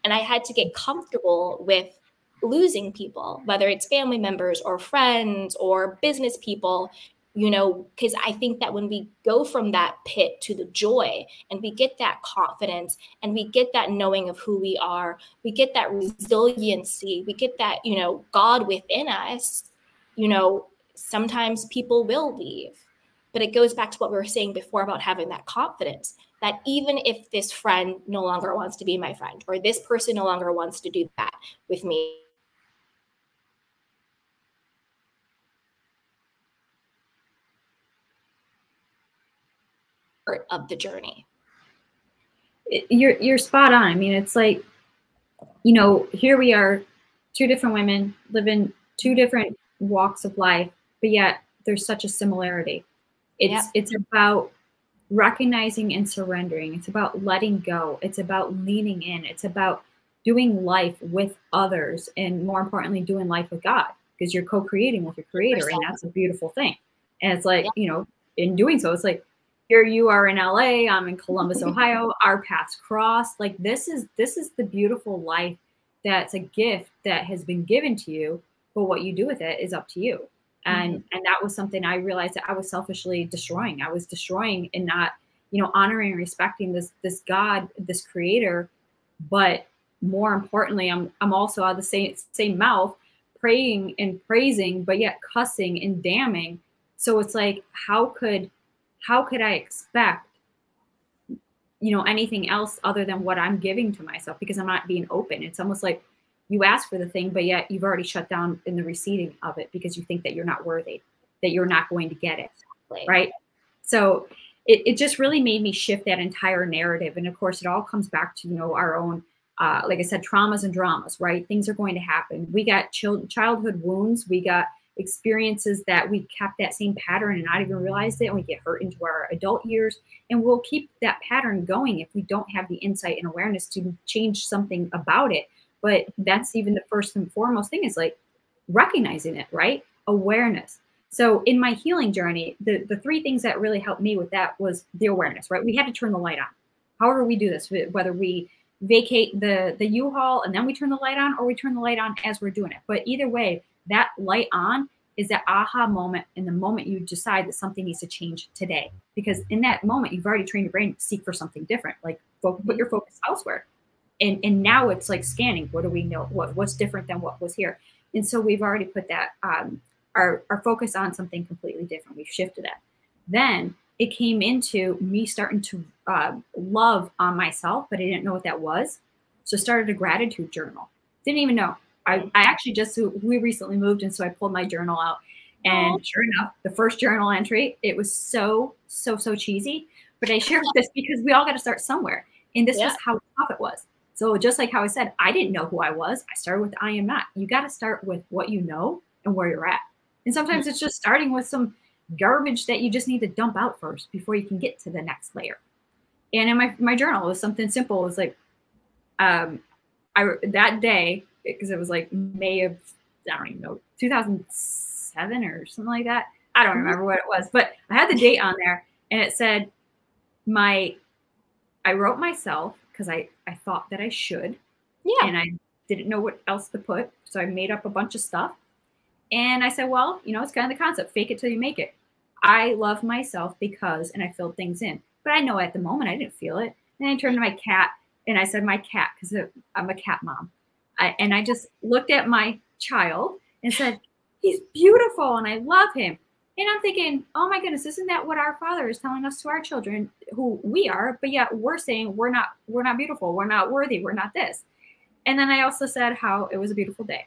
And I had to get comfortable with losing people, whether it's family members or friends or business people, you know, because I think that when we go from that pit to the joy and we get that confidence and we get that knowing of who we are, we get that resiliency, we get that, you know, God within us, you know, sometimes people will leave. But it goes back to what we were saying before about having that confidence that even if this friend no longer wants to be my friend, or this person no longer wants to do that with me, of the journey. You're spot on. I mean, it's like, you know, here we are, two different women living two different walks of life, but yet there's such a similarity. It's about recognizing and surrendering. It's about letting go. It's about leaning in. It's about doing life with others, and more importantly, doing life with God, because you're co-creating with your creator, and that's a beautiful thing. And it's like, you know, in doing so, it's like, here you are in LA, I'm in Columbus, Ohio, our paths cross. Like this is the beautiful life that's a gift that has been given to you, but what you do with it is up to you. And that was something I realized that I was selfishly destroying. I was destroying and not, you know, honoring and respecting this God, this creator. But more importantly, I'm also out of the same mouth praying and praising, but yet cussing and damning. So it's like, how could I expect, you know, anything else other than what I'm giving to myself, because I'm not being open. It's almost like you ask for the thing, but yet you've already shut down in the receiving of it because you think that you're not worthy, that you're not going to get it. Exactly. Right. So it just really made me shift that entire narrative. And of course, it all comes back to, you know, our own, like I said, traumas and dramas, right? Things are going to happen. We got childhood wounds. We got experiences that we kept that same pattern and not even realized it, and we get hurt into our adult years, and we'll keep that pattern going if we don't have the insight and awareness to change something about it. But that's even the first and foremost thing, is like recognizing it, right? Awareness. So in my healing journey, the three things that really helped me with that was the awareness, right? We had to turn the light on. However we do this, whether we vacate the U-Haul and then we turn the light on, or we turn the light on as we're doing it. But either way, that light on is that aha moment in the moment you decide that something needs to change today. Because in that moment, you've already trained your brain to seek for something different, like put your focus elsewhere. And now it's like scanning. What do we know? What's different than what was here? And so we've already put that our focus on something completely different. We've shifted it. Then it came into me starting to love on myself, but I didn't know what that was. So I started a gratitude journal. Didn't even know. I actually we recently moved, and so I pulled my journal out. And sure enough, the first journal entry, it was so cheesy. But I shared this because we all got to start somewhere. And this was how tough it was. So just like how I said, I didn't know who I was. I started with I am not. You got to start with what you know and where you're at. And sometimes it's just starting with some garbage that you just need to dump out first before you can get to the next layer. And in my journal, it was something simple. It was like, that day, because it was like May of, I don't even know, 2007 or something like that. I don't remember what it was, but I had the date on there, and it said I wrote myself because I thought that I should. Yeah. And I didn't know what else to put. So I made up a bunch of stuff. And I said, well, it's kind of the concept, fake it till you make it. I love myself because, and I filled things in. But I know at the moment I didn't feel it. And I turned to my cat and I said, my cat, because I'm a cat mom. And I just looked at my child and said, he's beautiful and I love him. And I'm thinking, oh my goodness, isn't that what our Father is telling us to our children, who we are, but yet we're saying we're not beautiful, we're not worthy, we're not this. And then I also said how it was a beautiful day.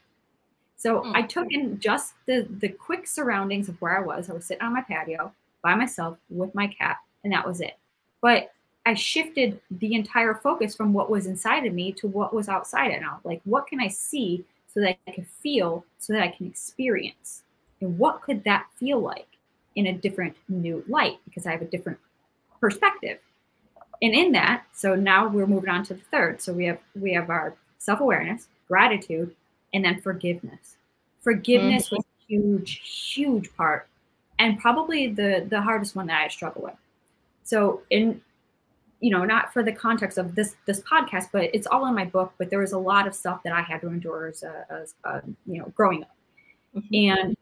So I took in just the quick surroundings of where I was. I was sitting on my patio by myself with my cat, and that was it. But I shifted the entire focus from what was inside of me to what was outside it now. Like, what can I see so that I can feel, so that I can experience? And what could that feel like in a different new light? Because I have a different perspective. And in that, so now we're moving on to the third. So we have our self-awareness, gratitude, and then forgiveness. Forgiveness was a huge part, and probably the hardest one that I struggle with. So not for the context of this podcast, but it's all in my book, but there was a lot of stuff that I had to endure as growing up. And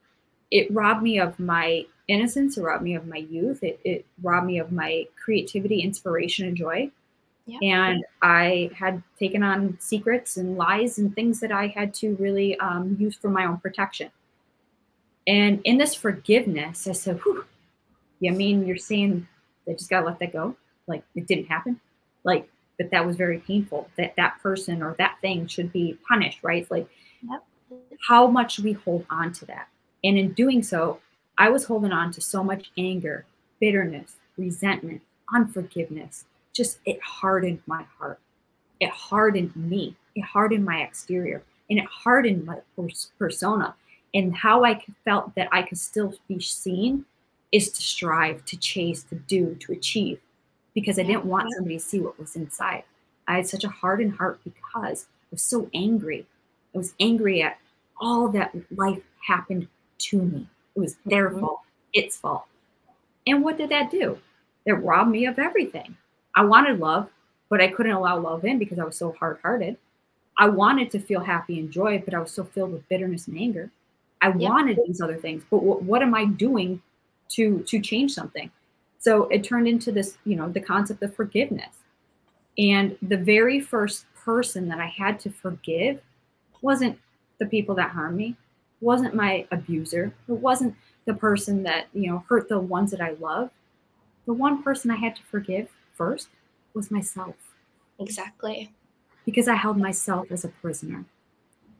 it robbed me of my innocence. It robbed me of my youth. It robbed me of my creativity, inspiration, and joy. Yeah. And I had taken on secrets and lies and things that I had to really use for my own protection. And in this forgiveness, I said, whew, you mean you're saying I just got to let that go? Like, it didn't happen? Like, but that was very painful, that person or that thing should be punished, right? Like, how much we hold on to that. And in doing so, I was holding on to so much anger, bitterness, resentment, unforgiveness. Just, it hardened my heart. It hardened me. It hardened my exterior. And it hardened my persona. And how I felt that I could still be seen is to strive, to chase, to do, to achieve. Because I didn't want somebody to see what was inside. I had such a hardened heart because I was so angry. I was angry at all that life happened to me. It was their fault, its fault. And what did that do? It robbed me of everything. I wanted love, but I couldn't allow love in because I was so hard-hearted. I wanted to feel happy and joy, but I was so filled with bitterness and anger. I wanted these other things, but what am I doing to change something? So it turned into this, the concept of forgiveness. And the very first person that I had to forgive wasn't the people that harmed me, wasn't my abuser, it wasn't the person that, hurt the ones that I love. The one person I had to forgive first was myself. Exactly. Because I held myself as a prisoner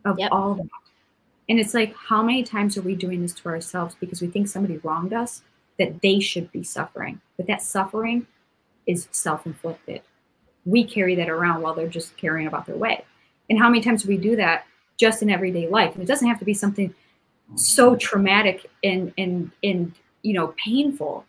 of all that. And it's like, how many times are we doing this to ourselves because we think somebody wronged us, that they should be suffering? But that suffering is self-inflicted. We carry that around while they're just carrying about their way. And how many times do we do that just in everyday life? And it doesn't have to be something so traumatic and painful,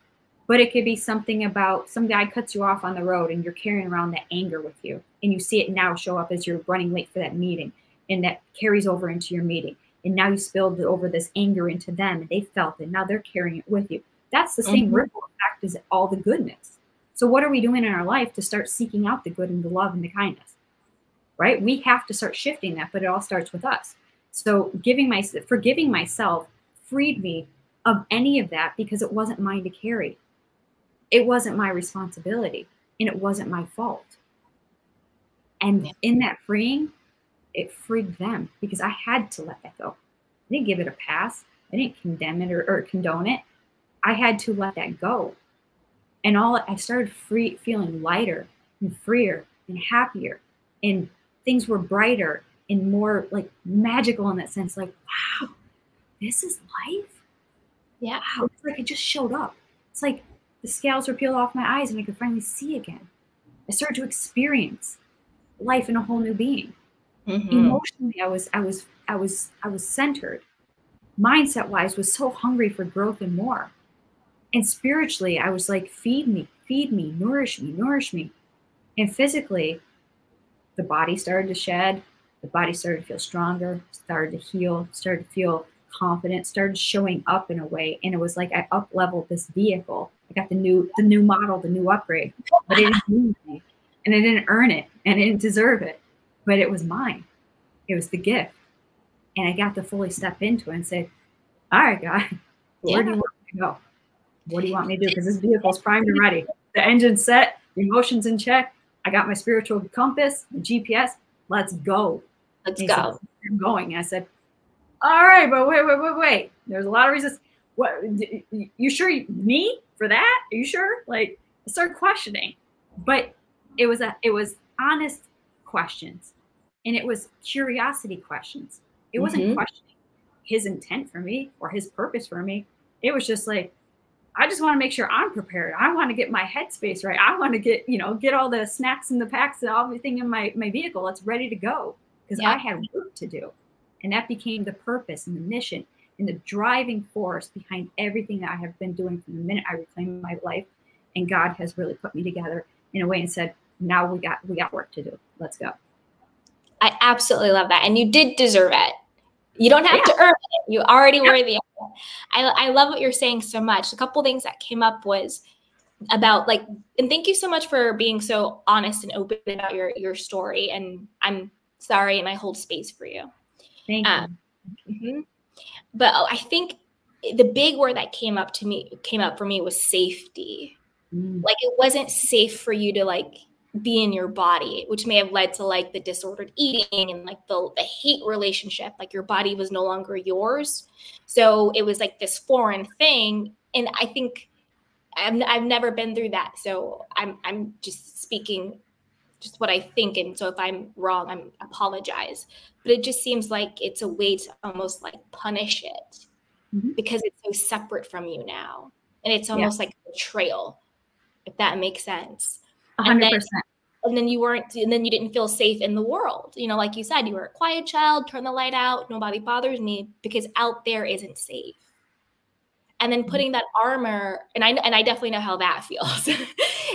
but it could be something about some guy cuts you off on the road and you're carrying around that anger with you. And you see it now show up as you're running late for that meeting, and that carries over into your meeting. And now you spilled over this anger into them, and they felt it. Now they're carrying it with you. That's the same ripple effect as all the goodness. So what are we doing in our life to start seeking out the good and the love and the kindness, right? We have to start shifting that, but it all starts with us. So forgiving myself freed me of any of that because it wasn't mine to carry. It wasn't my responsibility, and it wasn't my fault. And in that freeing, it freed them because I had to let that go. I didn't give it a pass. I didn't condemn it or condone it. I had to let that go. And I started feeling lighter and freer and happier. And things were brighter and more like magical in that sense. Like, wow, this is life? Yeah. Wow, it's like it just showed up. It's like the scales were peeled off my eyes and I could finally see again. I started to experience life in a whole new being. Emotionally, I was centered. Mindset wise, was so hungry for growth and more. And spiritually, I was like, feed me, nourish me, nourish me. And physically, the body started to shed. The body started to feel stronger, started to heal, started to feel confident, started showing up in a way. And it was like I up-leveled this vehicle. I got the new model, the new upgrade, but it didn't mean anything. And I didn't earn it and I didn't deserve it, but it was mine. It was the gift. And I got to fully step into it and say, all right, God, where do you want me to go? What do you want me to do? Because this vehicle's primed and ready. The engine's set, the emotions in check. I got my spiritual compass, the GPS. Let's go. Let's go. I'm going. And I said, all right, but wait. There's a lot of reasons. What? You sure me for that? Are you sure? Like, I started questioning, but it was honest questions, and it was curiosity questions. It wasn't questioning his intent for me or his purpose for me. It was just like, I just want to make sure I'm prepared. I want to get my headspace right. I want to get all the snacks and the packs and everything in my vehicle. It's ready to go because I had work to do. And that became the purpose and the mission and the driving force behind everything that I have been doing from the minute I reclaimed my life. And God has really put me together in a way and said, now we got work to do. Let's go. I absolutely love that. And you did deserve it. You don't have to earn it. You already were the. I love what you're saying so much. A couple of things that came up was about like, and thank you so much for being so honest and open about your story. And I'm sorry, and I hold space for you. Thank you. But I think the big word that came up for me was safety. Like it wasn't safe for you to like be in your body, which may have led to like the disordered eating and like the hate relationship. Like your body was no longer yours. So it was like this foreign thing. And I think I've never been through that. So I'm just speaking just what I think. And so if I'm wrong, I apologize. But it just seems like it's a way to almost like punish it because it's so separate from you now. And it's almost like a betrayal, if that makes sense. 100%. And then you didn't feel safe in the world. You know, like you said, you were a quiet child, turn the light out, nobody bothers me, because out there isn't safe. And then putting that armor, and I definitely know how that feels.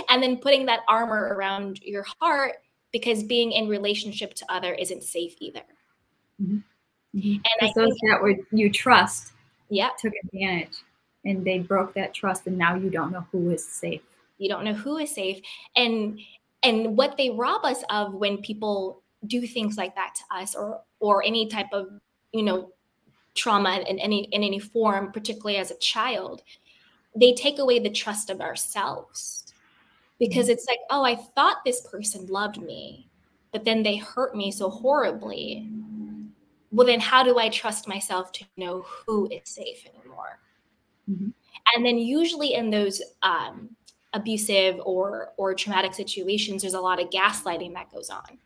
And then putting that armor around your heart because being in relationship to other isn't safe either. And I those that you trust took advantage, and they broke that trust, and now you don't know who is safe. You don't know who is safe. And what they rob us of when people do things like that to us, or any type of, trauma in any form, particularly as a child, they take away the trust of ourselves. Because it's like, oh, I thought this person loved me, but then they hurt me so horribly. Well, then how do I trust myself to know who is safe anymore? And then usually in those abusive or traumatic situations, there's a lot of gaslighting that goes on.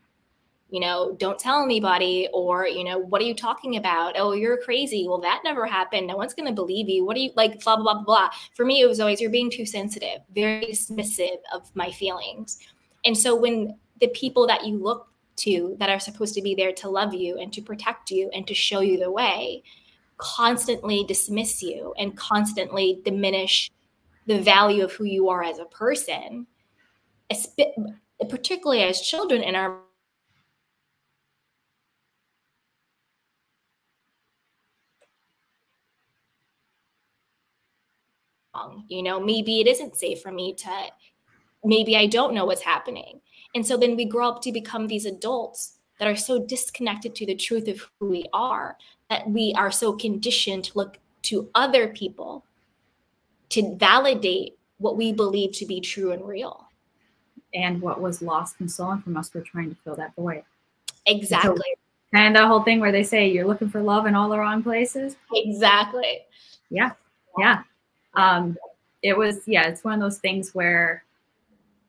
Don't tell anybody, or, what are you talking about? Oh, you're crazy. Well, that never happened. No one's going to believe you. What do you like? Blah, blah, blah, blah. For me, it was always, you're being too sensitive, very dismissive of my feelings. And so when the people that you look to that are supposed to be there to love you and to protect you and to show you the way constantly dismiss you and constantly diminish the value of who you are as a person, particularly as children in our maybe it isn't safe for me maybe I don't know what's happening. And so then we grow up to become these adults that are so disconnected to the truth of who we are, that we are so conditioned to look to other people to validate what we believe to be true and real. And what was lost and stolen from us, we're trying to fill that void. Exactly. And the whole thing where they say you're looking for love in all the wrong places. Exactly. Yeah. Yeah. It's one of those things where,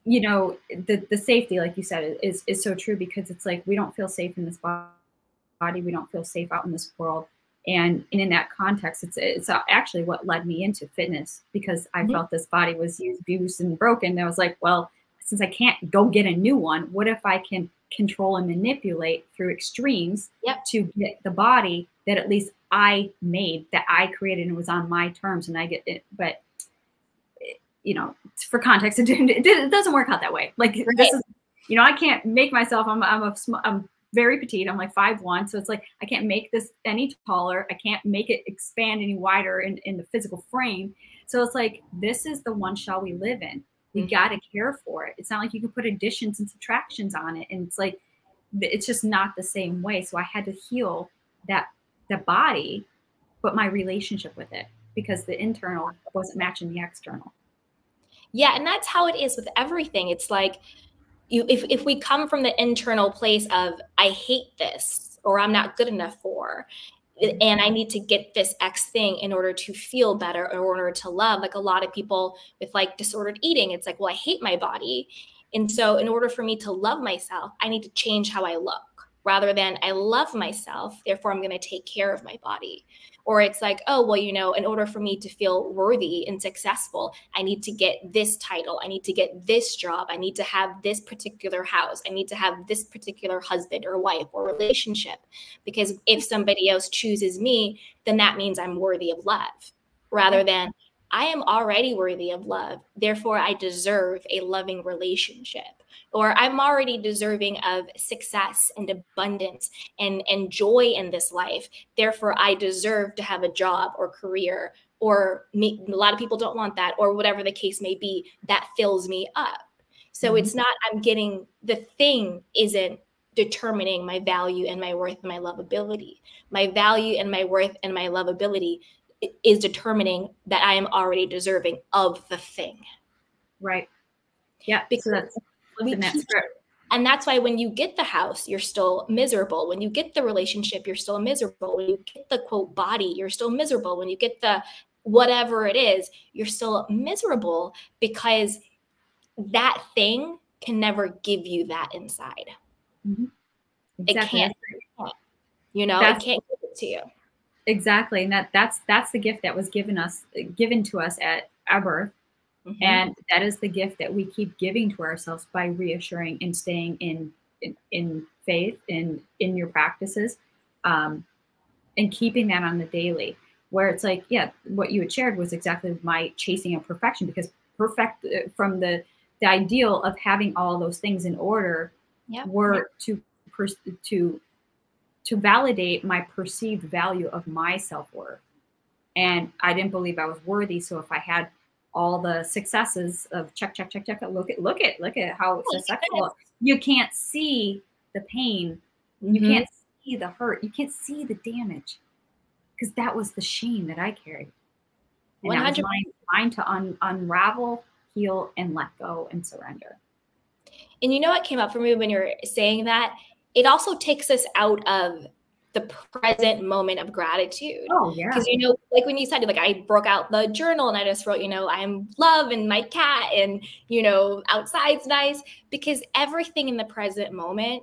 you know, the safety, like you said, is so true, because it's like, we don't feel safe in this body. We don't feel safe out in this world. And in that context, it's actually what led me into fitness, because I felt this body was used, abused, and broken. And I was like, well, since I can't go get a new one, what if I can control and manipulate through extremes to get the body that at least I made, that I created, and was on my terms, and I get it. But, you know, for context, it doesn't work out that way. Like, this is, you know, I can't make myself, I'm very petite. I'm like 5'1". So it's like, I can't make this any taller. I can't make it expand any wider in the physical frame. So it's like, this is the one shell we live in. We got to care for it. It's not like you can put additions and subtractions on it. And it's like, it's just not the same way. So I had to heal the body, but my relationship with it, because the internal wasn't matching the external. Yeah. And that's how it is with everything. It's like, if we come from the internal place of, I hate this, or I'm not good enough for, and I need to get this X thing in order to feel better, or in order to love. Like a lot of people with like disordered eating, it's like, well, I hate my body. And so in order for me to love myself, I need to change how I look, rather than I love myself, therefore I'm going to take care of my body. Or it's like, oh, well, you know, in order for me to feel worthy and successful, I need to get this title. I need to get this job. I need to have this particular house. I need to have this particular husband or wife or relationship. Because if somebody else chooses me, then that means I'm worthy of love, rather than I am already worthy of love. Therefore, I deserve a loving relationship. Or I'm already deserving of success and abundance and joy in this life. Therefore, I deserve to have a job or career, or a lot of people don't want that, or whatever the case may be, that fills me up. So it's not, I'm getting, the thing isn't determining my value and my worth and my lovability. My value and my worth and my lovability is determining that I am already deserving of the thing. Right. Yeah. Because and that's why when you get the house, you're still miserable. When you get the relationship, you're still miserable. When you get the quote body, you're still miserable. When you get the whatever it is, you're still miserable, because that thing can never give you that inside. Exactly. It can't. You know, it can't give it to you. Exactly. And that's the gift that was given to us at our birth. And that is the gift that we keep giving to ourselves by reassuring and staying in faith and in your practices, and keeping that on the daily, where it's like, yeah, what you had shared was exactly my chasing of perfection, because from the ideal of having all those things in order were to validate my perceived value of my self-worth. And I didn't believe I was worthy. So if I had all the successes of check, look at how successful, you can't see the pain. You can't see the hurt. You can't see the damage, because that was the shame that I carried. And 100%. That was mine to unravel, heal, and let go and surrender. And you know what came up for me when you're saying that? It also takes us out of the present moment of gratitude. Oh, yeah. Because, you know, like when you said, like, I broke out the journal and I just wrote, you know, I'm love and my cat and, you know, outside's nice, because everything in the present moment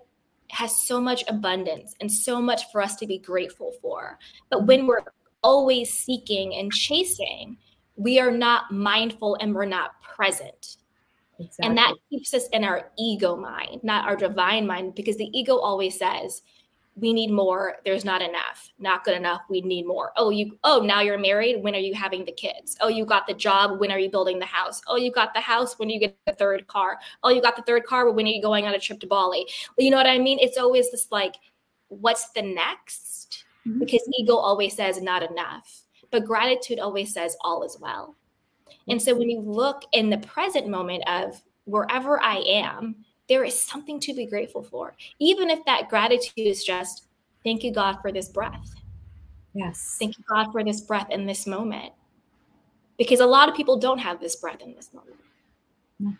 has so much abundance and so much for us to be grateful for. But when we're always seeking and chasing, we are not mindful and we're not present. Exactly. And that keeps us in our ego mind, not our divine mind, because the ego always says, we need more. There's not enough, not good enough. We need more. Oh, now you're married. When are you having the kids? Oh, you got the job. When are you building the house? Oh, you got the house. When you get the third car? Oh, you got the third car. But when are you going on a trip to Bali? Well, you know what I mean? It's always this like, what's the next? Because ego always says not enough, but gratitude always says all is well. And so when you look in the present moment of wherever I am, there is something to be grateful for. Even if that gratitude is just, thank you, God, for this breath. Yes. Thank you, God, for this breath in this moment. Because a lot of people don't have this breath in this moment. No.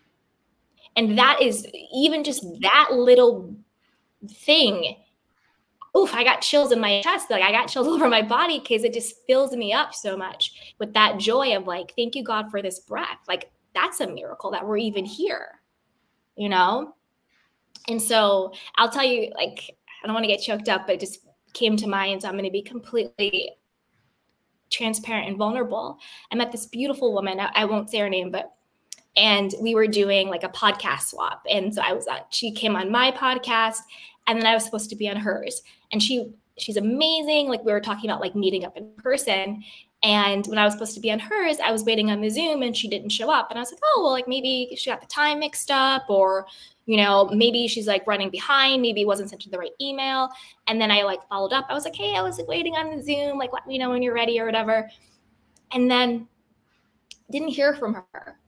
And that is even just that little thing. Oof, I got chills in my chest. Like I got chills over my body because it just fills me up so much with that joy of like, thank you, God, for this breath. Like that's a miracle that we're even here, you know? And so I'll tell you, like, I don't want to get choked up, but it just came to mind. So I'm going to be completely transparent and vulnerable. I met this beautiful woman. I won't say her name, and we were doing like a podcast swap. And so she came on my podcast, and then I was supposed to be on hers. And she's amazing. Like we were talking about like meeting up in person. And when I was supposed to be on hers, I was waiting on the Zoom and she didn't show up. And I was like, oh, well, like maybe she got the time mixed up, or, you know, maybe she's like running behind, maybe it wasn't sent to the right email. And then I like followed up. I was like, hey, I was like waiting on the Zoom, like let me know when you're ready or whatever. And then didn't hear from her.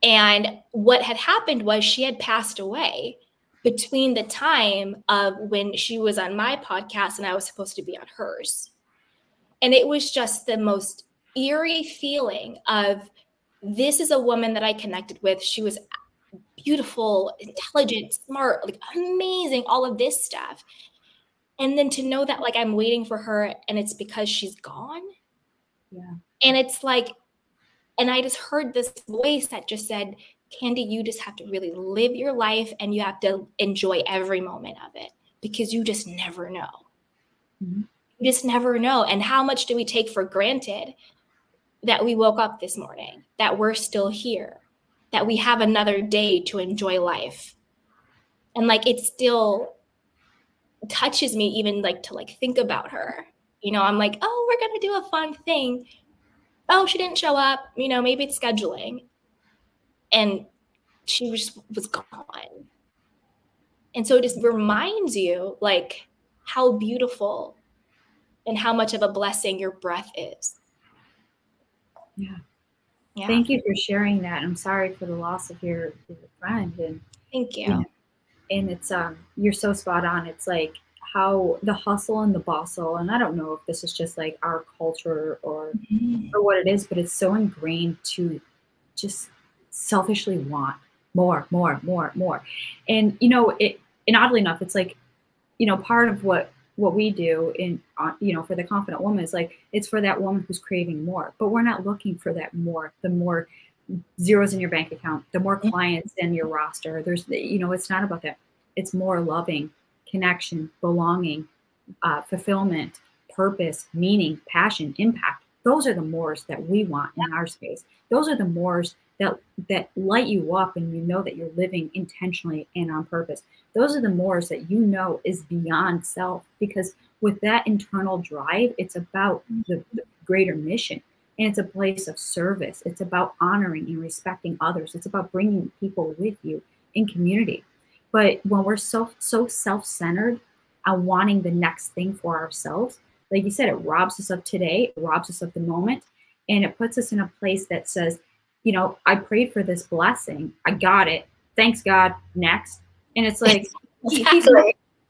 And what had happened was she had passed away between the time of when she was on my podcast and I was supposed to be on hers. And it was just the most eerie feeling of, this is a woman that I connected with. She was beautiful, intelligent, smart, like amazing, all of this stuff. And then to know that like I'm waiting for her and it's because she's gone. Yeah. And it's like, and I just heard this voice that just said, Candy, you just have to really live your life and you have to enjoy every moment of it because you just never know. Mm-hmm. You just never know. And how much do we take for granted that we woke up this morning, that we're still here, that we have another day to enjoy life? And like, it still touches me even like to like think about her. You know, I'm like, oh, we're going to do a fun thing. Oh, she didn't show up. You know, maybe it's scheduling. And she was gone. And so it just reminds you like how beautiful and how much of a blessing your breath is. Yeah. Yeah. Thank you for sharing that. I'm sorry for the loss of your friend. And thank you. know, and it's you're so spot on. It's like how the hustle and the bustle, and I don't know if this is just like our culture or what it is, but it's so ingrained to just selfishly want more. And you know, and oddly enough, it's like, you know, part of what we do in, you know, for the confident woman is like, it's for that woman who's craving more, but we're not looking for that more, the more zeros in your bank account, the more clients in your roster. There's, you know, it's not about that. It's more loving, connection, belonging, fulfillment, purpose, meaning, passion, impact. Those are the mores that we want in our space. Those are the mores that light you up and you know that you're living intentionally and on purpose. Those are the mores that you know is beyond self, because with that internal drive, it's about the greater mission. And it's a place of service. It's about honoring and respecting others. It's about bringing people with you in community. But when we're so self-centered and wanting the next thing for ourselves, like you said, it robs us of today, it robs us of the moment, and it puts us in a place that says, you know, I prayed for this blessing. I got it. Thanks, God. Next. And it's like,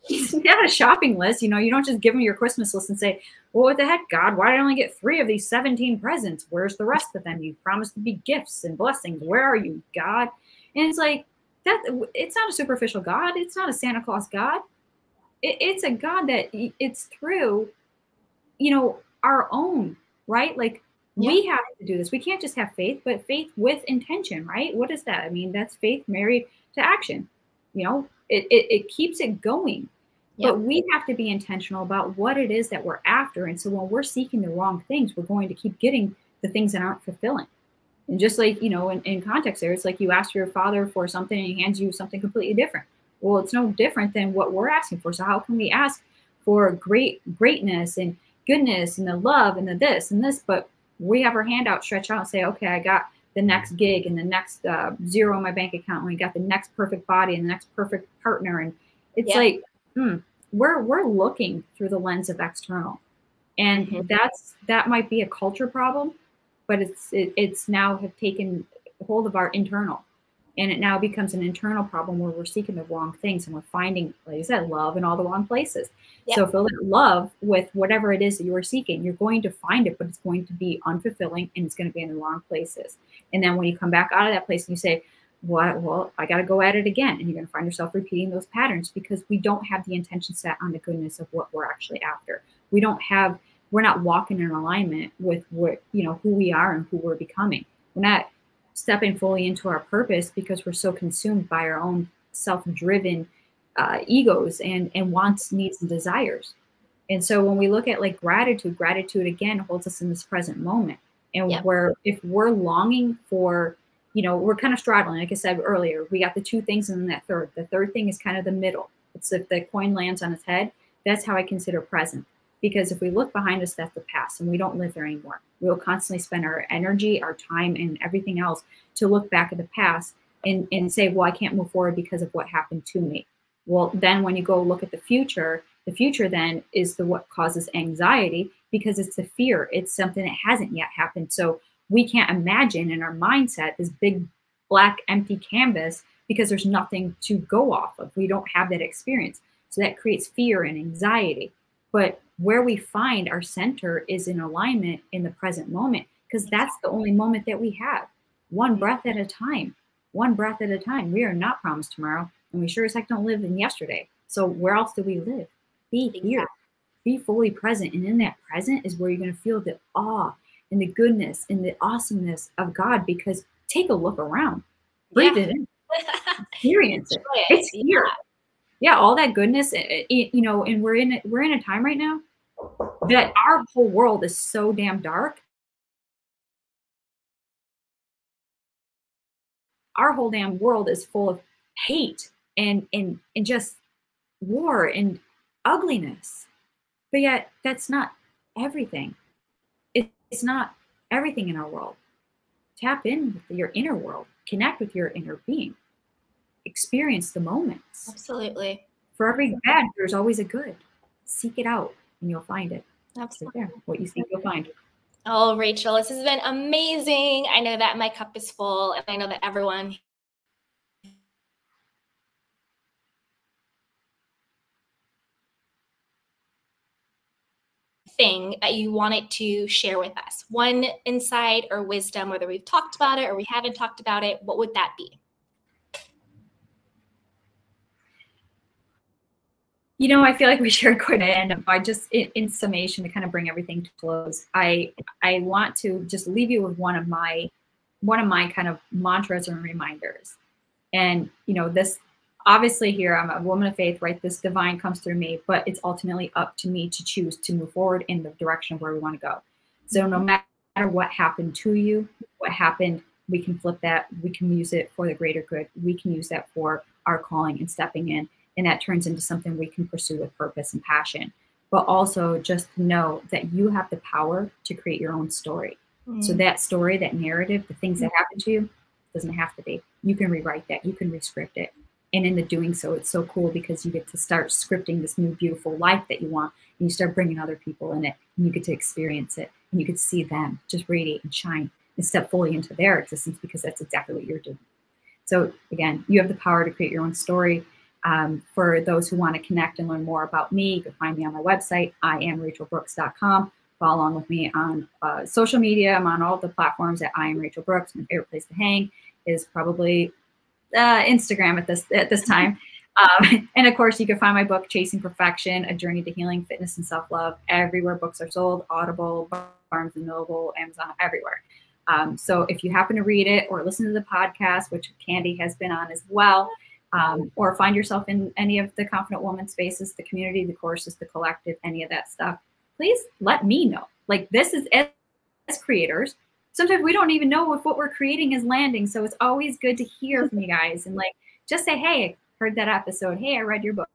he's got a shopping list. You know, you don't just give him your Christmas list and say, well, what the heck, God? Why did I only get 3 of these 17 presents? Where's the rest of them? You promised to be gifts and blessings. Where are you, God? And it's like, that. It's not a superficial God. It's not a Santa Claus God. It's a God that it's through, you know, our own, right? Like, we have to do this. We can't just have faith, but faith with intention, right? What is that? I mean, that's faith married to action. You know, it keeps it going. But we have to be intentional about what it is that we're after. And so when we're seeking the wrong things, we're going to keep getting the things that aren't fulfilling. And just like, you know, in context there, it's like you ask your father for something and he hands you something completely different. Well, it's no different than what we're asking for. So how can we ask for greatness and goodness and the love and the this and this, but we have our hand out, stretch out and say, okay, I got the next gig and the next zero in my bank account. And we got the next perfect body and the next perfect partner. And it's like, we're looking through the lens of external. And that might be a culture problem, but it's now have taken hold of our internal. And it now becomes an internal problem where we're seeking the wrong things and we're finding, like I said, love in all the wrong places. Yep. So fill that love with whatever it is that you are seeking. You're going to find it, but it's going to be unfulfilling and it's going to be in the wrong places. And then when you come back out of that place and you say, well, I got to go at it again. And you're going to find yourself repeating those patterns because we don't have the intention set on the goodness of what we're actually after. We're not walking in alignment with what, who we are and who we're becoming. We're not stepping fully into our purpose because we're so consumed by our own self-driven egos and wants, needs, and desires. And so when we look at like gratitude again holds us in this present moment. And if we're longing for, we're kind of straddling, like I said earlier, we got the two things and then that third. The third thing is kind of the middle. It's if the coin lands on its head, that's how I consider present. Because if we look behind us, that's the past and we don't live there anymore. We'll constantly spend our energy, our time, and everything else to look back at the past and say, well, I can't move forward because of what happened to me. Well, then when you go look at the future then is what causes anxiety because it's the fear. It's something that hasn't yet happened. So we can't imagine in our mindset this big, black, empty canvas because there's nothing to go off of. We don't have that experience. So that creates fear and anxiety. But where we find our center is in alignment in the present moment, because that's the only moment that we have. One breath at a time. One breath at a time. We are not promised tomorrow, and we sure as heck don't live in yesterday. So where else do we live? Be here. Be fully present. And in that present is where you're going to feel the awe and the goodness and the awesomeness of God, because take a look around. Breathe it in. Experience it. It's here. Yeah, all that goodness, and we're in a time right now that our whole world is so damn dark. Our whole damn world is full of hate and just war and ugliness. But yet that's not everything. It's not everything in our world. Tap in with your inner world. Connect with your inner being. Experience the moments. Absolutely. For every bad, there's always a good. Seek it out and you'll find it. Absolutely. Right there. What you seek, you'll find. Oh, Rachel, this has been amazing. I know that my cup is full, and I know that everyone thing that you wanted to share with us. One insight or wisdom, whether we've talked about it or we haven't talked about it, what would that be? I feel like we shared quite a bit, and I just, in summation, to kind of bring everything to close, I want to just leave you with one of my kind of mantras and reminders. And this, obviously here I'm a woman of faith, right? This divine comes through me, but it's ultimately up to me to choose to move forward in the direction of where we want to go. So no matter what happened to you, what happened, we can flip that. We can use it for the greater good. We can use that for our calling and stepping in. And that turns into something we can pursue with purpose and passion. But also just know that you have the power to create your own story. So that story, that narrative, the things that happen to you, doesn't have to be. You can rewrite that. You can rescript it. And in the doing so, it's so cool because you get to start scripting this new beautiful life that you want. And you start bringing other people in it. And you get to experience it. And you get to see them just radiate and shine and step fully into their existence, because that's exactly what you're doing. So again, you have the power to create your own story. For those who want to connect and learn more about me, you can find me on my website, IamRachelBrooks.com. Follow along with me on social media. I'm on all the platforms at I Am Rachel Brooks. My favorite place to hang is probably Instagram at this time. And of course, you can find my book, Chasing Perfection, A Journey to Healing, Fitness, and Self-Love, everywhere books are sold: Audible, Barnes & Noble, Amazon, everywhere. So if you happen to read it or listen to the podcast, which Candy has been on as well, or find yourself in any of the Confident Woman spaces, the community, the courses, the collective, any of that stuff, please let me know. Like, this is, as creators, sometimes we don't even know if what we're creating is landing. So it's always good to hear from you guys and like, just say, hey, I heard that episode. Hey, I read your book.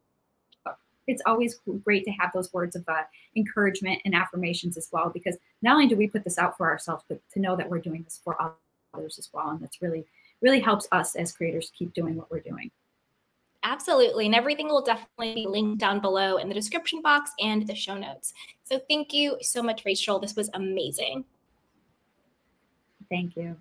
It's always great to have those words of encouragement and affirmations as well, because not only do we put this out for ourselves, but to know that we're doing this for others as well. And that's really, really helps us as creators keep doing what we're doing. Absolutely. And everything will definitely be linked down below in the description box and the show notes. So thank you so much, Rachel. This was amazing. Thank you.